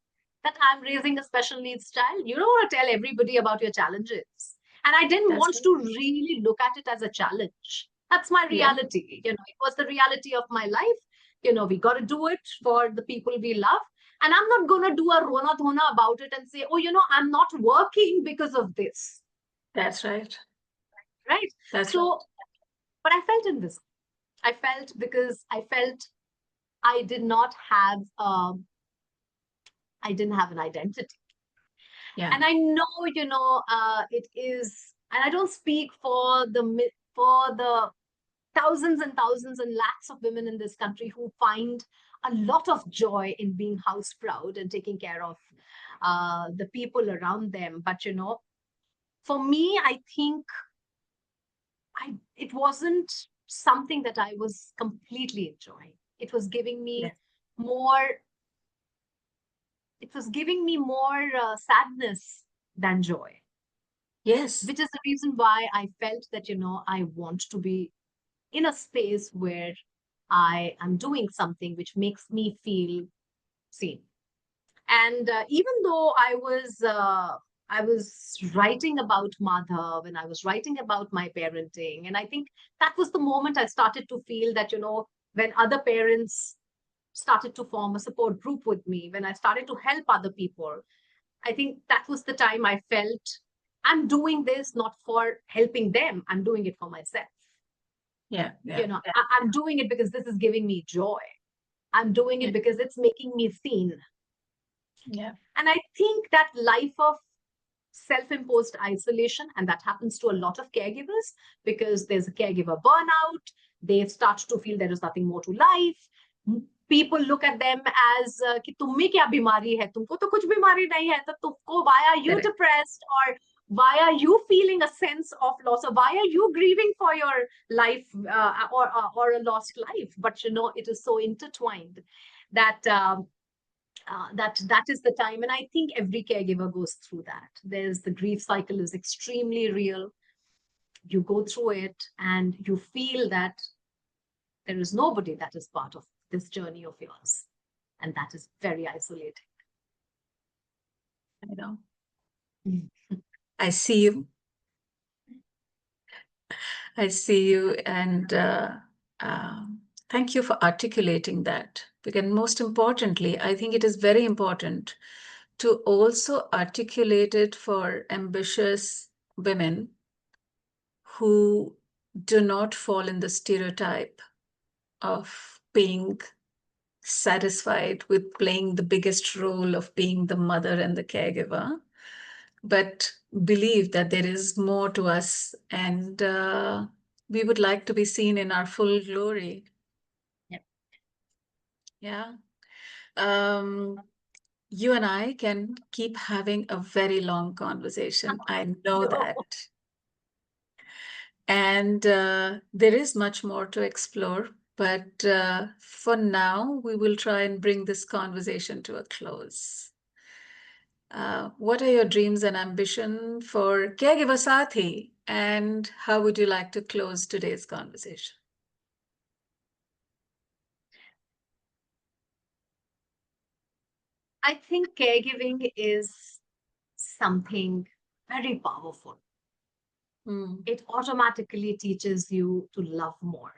that I'm raising a special needs child. You don't want to tell everybody about your challenges. And I didn't want to really look at it as a challenge. That's my reality. It was the reality of my life. We got to do it for the people we love. And I'm not going to do a rona dhona about it and say, "Oh, I'm not working because of this." That's right. Right? That's So, right. but I felt invisible. I felt, because I felt I did not have, I didn't have an identity. Yeah. And I know, it is, and I don't speak for the thousands and thousands and lakhs of women in this country who find a lot of joy in being house proud and taking care of the people around them. But for me, I think it wasn't something that I was completely enjoying. It was giving me more. It was giving me more sadness than joy. Yes. Which is the reason why I felt that, I want to be in a space where I am doing something which makes me feel seen. And even though I was writing about mother, when I was writing about my parenting, and I think that was the moment I started to feel that, when other parents started to form a support group with me, when I started to help other people, I think that was the time I felt I'm doing this not for helping them, I'm doing it for myself. Yeah. I'm doing it because this is giving me joy. I'm doing it because it's making me seen. Yeah. And I think that life of self-imposed isolation, and that happens to a lot of caregivers, because there's a caregiver burnout, they start to feel there is nothing more to life. People look at them as कि तुम्हें क्या बीमारी है, तुमको तो कुछ बीमारी नहीं है, तो तुमको, why are you depressed, or why are you feeling a sense of loss, or why are you grieving for your life, or a lost life? But it is so intertwined that that is the time. And I think every caregiver goes through that. The grief cycle is extremely real. you go through it and you feel that there is nobody that is part of this journey of yours. And that is very isolating. I know. Mm. I see you. I see you. And thank you for articulating that. Because most importantly, I think it is very important to also articulate it for ambitious women who do not fall in the stereotype of being satisfied with playing the biggest role of being the mother and the caregiver, but believe that there is more to us, and we would like to be seen in our full glory. Yep. Yeah. You and I can keep having a very long conversation. I know No. that. And there is much more to explore, but for now, we will try and bring this conversation to a close. What are your dreams and ambition for Caregiver Saathi? And how would you like to close today's conversation? I think caregiving is something very powerful. Mm. It automatically teaches you to love more.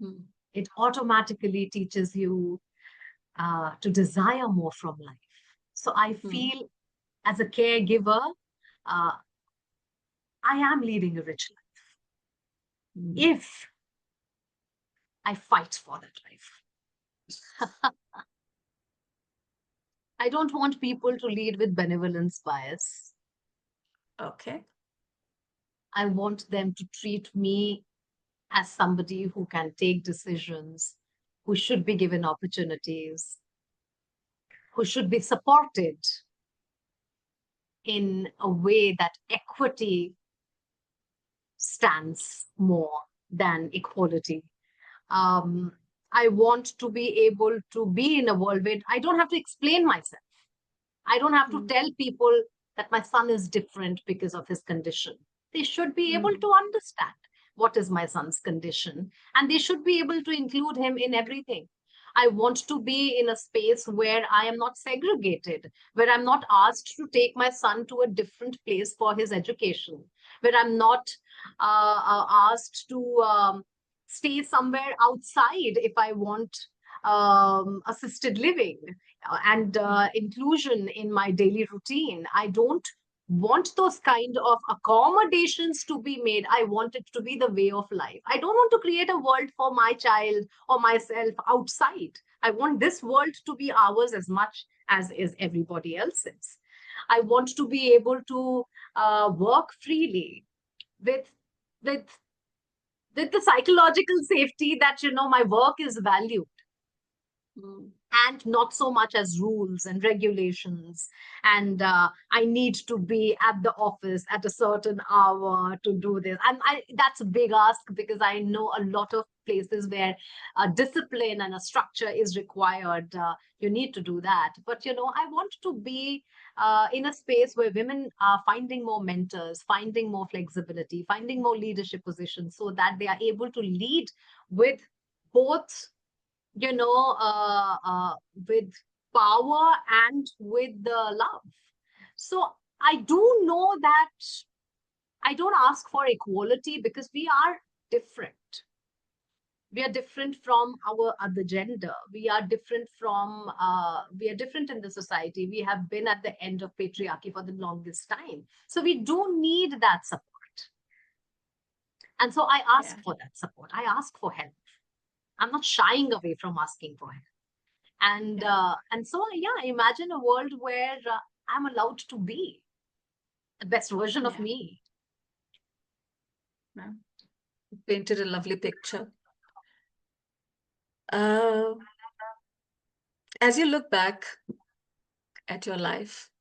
Mm. It automatically teaches you to desire more from life. So I feel as a caregiver, uh, I am leading a rich life if I fight for that life. I don't want people to lead with benevolence bias. Okay. I want them to treat me as somebody who can take decisions, who should be given opportunities, who should be supported in a way that equity stands more than equality. I want to be able to be in a world where I don't have to explain myself. I don't have to tell people that my son is different because of his condition. They should be able to understand what is my son's condition, and they should be able to include him in everything. I want to be in a space where I am not segregated, where I'm not asked to take my son to a different place for his education, where I'm not asked to stay somewhere outside if I want assisted living and inclusion in my daily routine. I don't want those kind of accommodations to be made. I want it to be the way of life. I don't want to create a world for my child or myself outside. I want this world to be ours as much as is everybody else's. I want to be able to work freely with with with the psychological safety that my work is valued and not so much as rules and regulations. And I need to be at the office at a certain hour to do this. And that's a big ask because I know a lot of places where a discipline and a structure is required. You need to do that. But, I want to be in a space where women are finding more mentors, finding more flexibility, finding more leadership positions so that they are able to lead with both with power and with the love. So I do know that I don't ask for equality because we are different. We are different from our other gender. We are different in the society. We have been at the end of patriarchy for the longest time. So we do need that support. And so I ask for that support. I ask for help. I'm not shying away from asking for help. And so imagine a world where I'm allowed to be the best version of me. Yeah. You painted a lovely picture. As you look back at your life,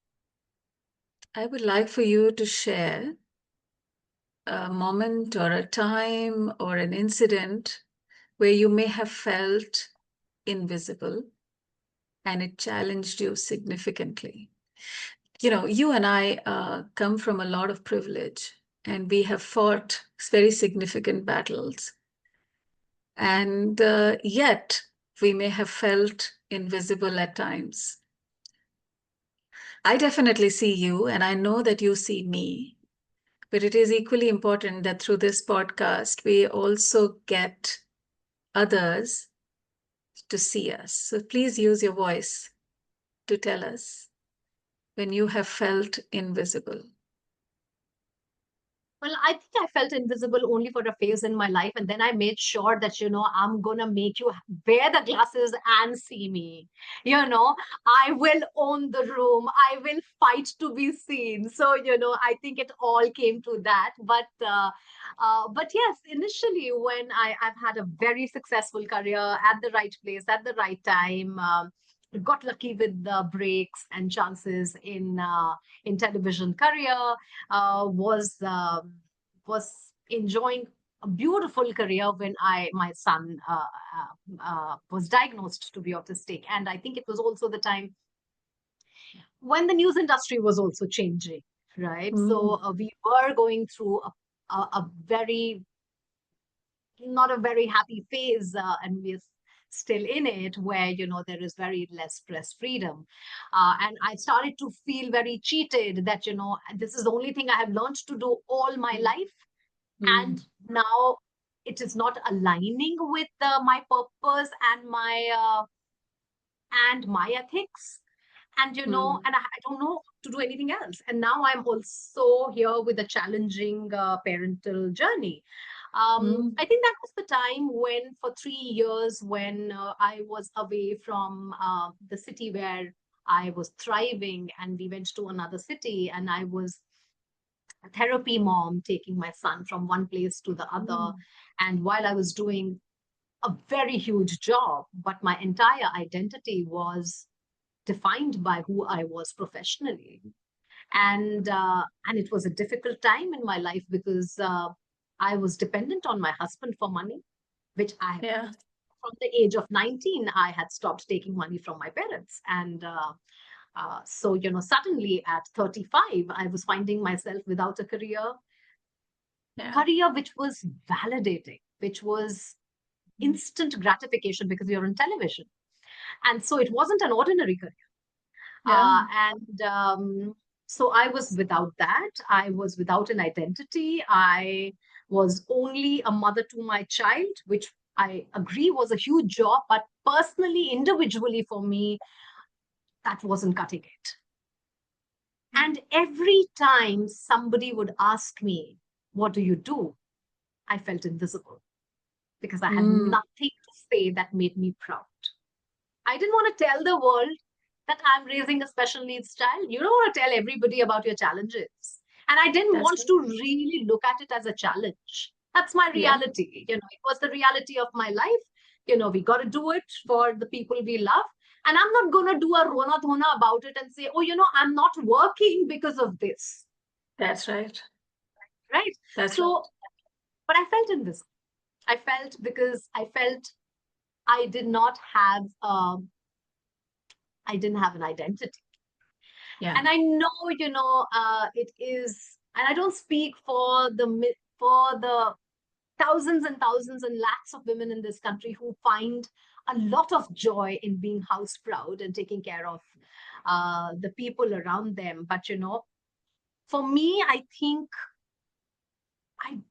I would like for you to share a moment or a time or an incident where you may have felt invisible and it challenged you significantly. You and I come from a lot of privilege, and we have fought very significant battles. And yet, we may have felt invisible at times. I definitely see you, and I know that you see me. But it is equally important that through this podcast, we also get others to see us. So please use your voice to tell us when you have felt invisible. Well, I think I felt invisible only for a phase in my life. And then I made sure that, I'm going to make you wear the glasses and see me. I will own the room. I will fight to be seen. So, I think it all came to that. But yes, initially when I've had a very successful career at the right place, at the right time, got lucky with the breaks and chances in television career, was enjoying a beautiful career when my son was diagnosed to be autistic, and I think it was also the time when the news industry was also changing, right? So we were going through a very not a very happy phase, and we're still in it, where there is very less press freedom, and I started to feel very cheated that this is the only thing I have learned to do all my life, and now it is not aligning with my purpose and my ethics, and and I don't know to do anything else, and now I'm also here with a challenging parental journey. I think that was the time when, for 3 years, when I was away from the city where I was thriving, and we went to another city, and I was a therapy mom, taking my son from one place to the other. And while I was doing a very huge job, but my entire identity was defined by who I was professionally. And it was a difficult time in my life, because I was dependent on my husband for money, which from the age of 19, I had stopped taking money from my parents. And so, suddenly at 35, I was finding myself without a career which was validating, which was instant gratification, because you're on television. And so it wasn't an ordinary career. So I was without that. I was without an identity. I was only a mother to my child, which I agree was a huge job, but personally, individually for me, that wasn't cutting it. And every time somebody would ask me, what do you do? I felt invisible, because I had nothing to say that made me proud. I didn't want to tell the world that I'm raising a special needs child. You don't want to tell everybody about your challenges. And I didn't want to really look at it as a challenge. That's my reality. It was the reality of my life. We got to do it for the people we love. And I'm not going to do a rona dhona about it and say, oh, I'm not working because of this. That's right. Right? But I felt invisible. I felt because I felt I didn't have an identity. And I know, it is, and I don't speak for the thousands and thousands and lakhs of women in this country who find a lot of joy in being house proud and taking care of the people around them. But for me, I think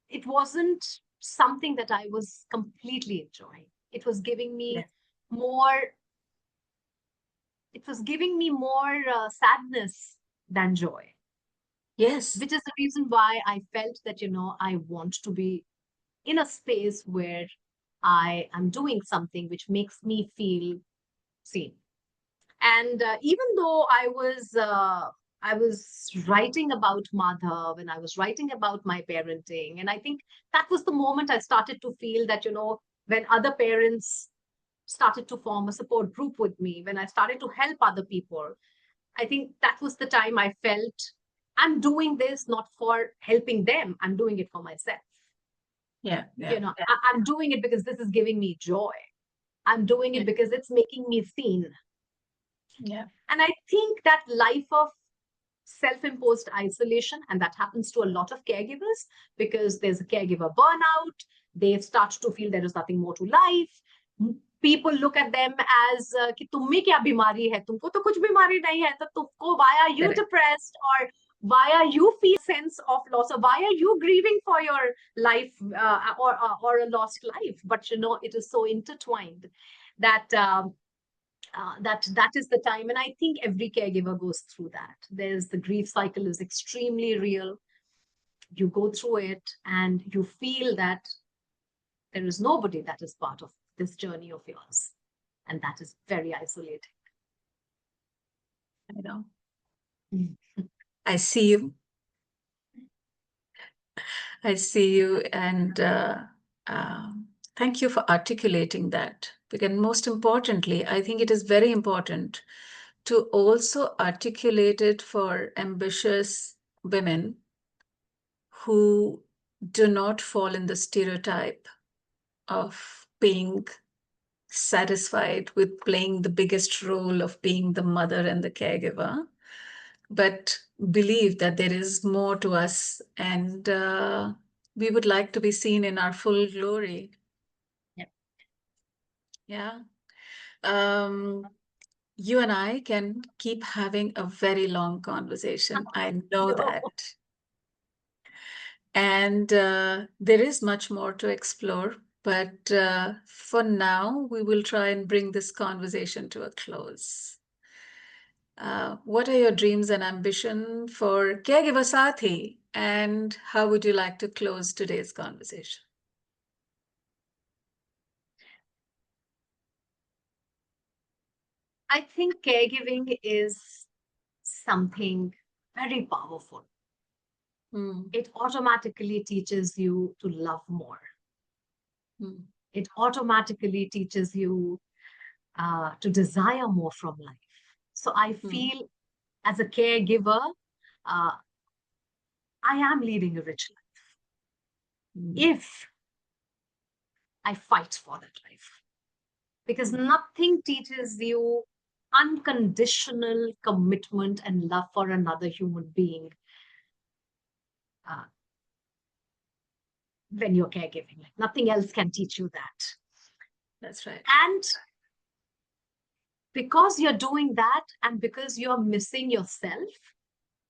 it wasn't something that I was completely enjoying. It was giving me more. It was giving me more sadness than joy. Yes. Which is the reason why I felt that, I want to be in a space where I am doing something which makes me feel seen. And even though I was writing about Madhav, and I was writing about my parenting, and I think that was the moment I started to feel that, when other parents started to form a support group with me, when I started to help other people, I think that was the time I felt I'm doing this not for helping them. I'm doing it for myself. I'm doing it because this is giving me joy. I'm doing it because it's making me seen. And I think that life of self-imposed isolation, and that happens to a lot of caregivers because there's a caregiver burnout. They start to feel there is nothing more to life. People look at them as कि तुम्हें क्या बीमारी है, तुमको तो कुछ बीमारी नहीं है, तो तुमको why are you depressed, or why are you feeling sense of loss, or why are you grieving for your life, or a lost life? But you know, it is so intertwined that that is the time. And I think every caregiver goes through that. There's the grief cycle is extremely real. You go through it and you feel that there is nobody that is part of this journey of yours, and that is very isolating. I know. I see you. I see you, and thank you for articulating that. Because most importantly, I think it is very important to also articulate it for ambitious women who do not fall in the stereotype of being satisfied with playing the biggest role of being the mother and the caregiver, but believe that there is more to us, and we would like to be seen in our full glory. Yep. Yeah. You and I can keep having a very long conversation. I know that. And there is much more to explore, but for now, we will try and bring this conversation to a close. What are your dreams and ambition for Caregiver Saathi, and how would you like to close today's conversation? I think caregiving is something very powerful. It automatically teaches you to love more. It automatically teaches you to desire more from life. So I feel as a caregiver, I am leading a rich life if I fight for that life. Because nothing teaches you unconditional commitment and love for another human being when you're caregiving. Like, nothing else can teach you that. That's right. And because you're doing that, and because you're missing yourself,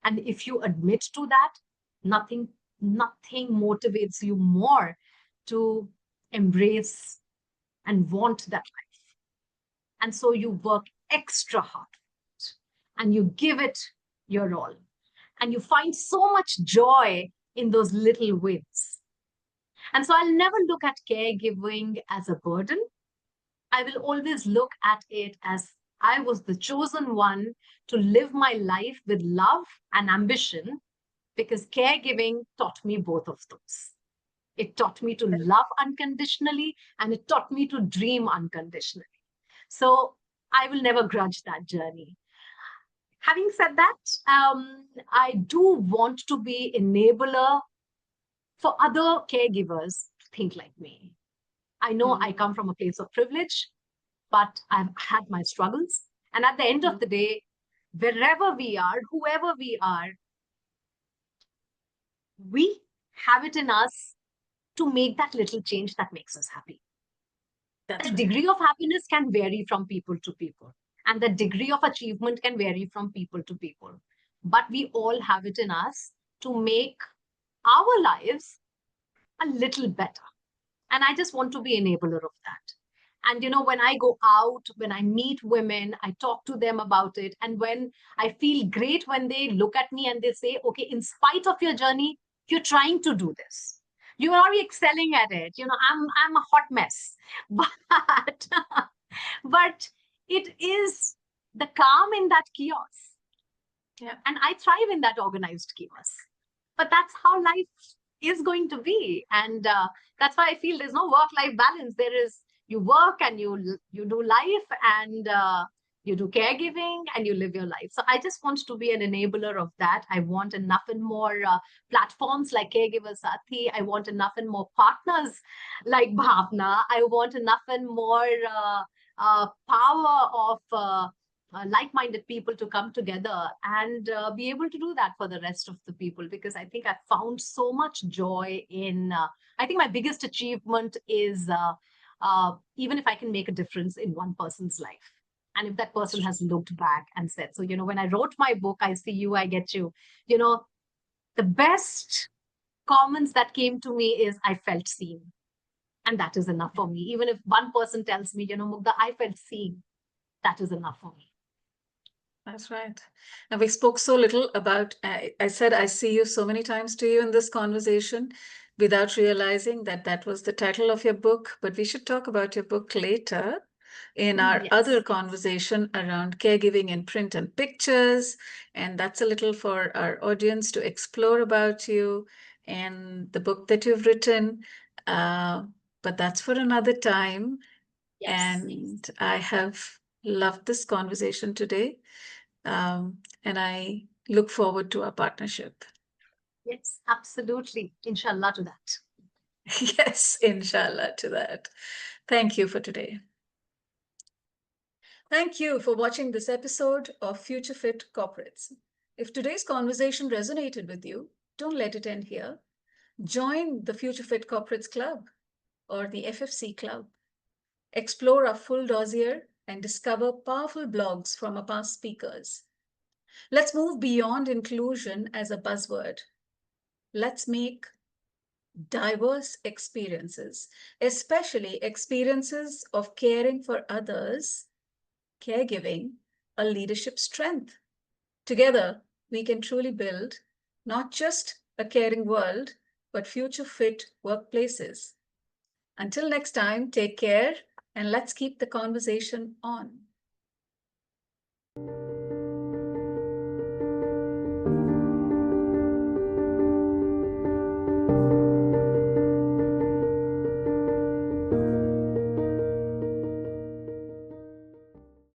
and if you admit to that, nothing motivates you more to embrace and want that life. And so you work extra hard and you give it your all. And you find so much joy in those little wins. And so I'll never look at caregiving as a burden. I will always look at it as I was the chosen one to live my life with love and ambition, because caregiving taught me both of those. It taught me to love unconditionally, and it taught me to dream unconditionally. So I will never grudge that journey. Having said that, I do want to be enabler for other caregivers to think like me. I know I come from a place of privilege, but I've had my struggles. And at the end of the day, wherever we are, whoever we are, we have it in us to make that little change that makes us happy. The degree of happiness can vary from people to people, and the degree of achievement can vary from people to people. But we all have it in us to make our lives a little better. And I just want to be enabler of that. And, you know, when I go out, when I meet women, I talk to them about it. And when I feel great when they look at me and they say, okay, in spite of your journey, you're trying to do this. You are excelling at it. You know, I'm a hot mess. But it is the calm in that chaos. Yeah. And I thrive in that organized chaos. But that's how life is going to be. And that's why I feel there's no work-life balance. There is, you work and you do life, and you do caregiving and you live your life. So I just want to be an enabler of that. I want enough and more platforms like Caregiver Saathi. I want enough and more partners like Bhavana. I want enough and more power of like-minded people to come together and be able to do that for the rest of the people, because I think I've found so much joy in I think my biggest achievement is even if I can make a difference in one person's life, and if that person has looked back and said, so when I wrote my book, I see you, I get you, you know the best comments that came to me is, I felt seen. And that is enough for me. Even if one person tells me, Mugdha, I felt seen, that is enough for me. That's right. And we spoke so little about, I said, I see you so many times to you in this conversation without realizing that that was the title of your book. But we should talk about your book later in our other conversation around caregiving in print and pictures. And that's a little for our audience to explore about you and the book that you've written. But that's for another time. And I have loved this conversation today. And I look forward to our partnership. Yes, absolutely. Inshallah to that. Yes, inshallah to that. Thank you for today. Thank you for watching this episode of Future Fit Corporates. If today's conversation resonated with you, don't let it end here. Join the Future Fit Corporates Club or the FFC Club. Explore our full dossier and discover powerful blogs from our past speakers. Let's move beyond inclusion as a buzzword. Let's make diverse experiences, especially experiences of caring for others, caregiving, a leadership strength. Together, we can truly build not just a caring world, but future fit workplaces. Until next time, take care and let's keep the conversation on.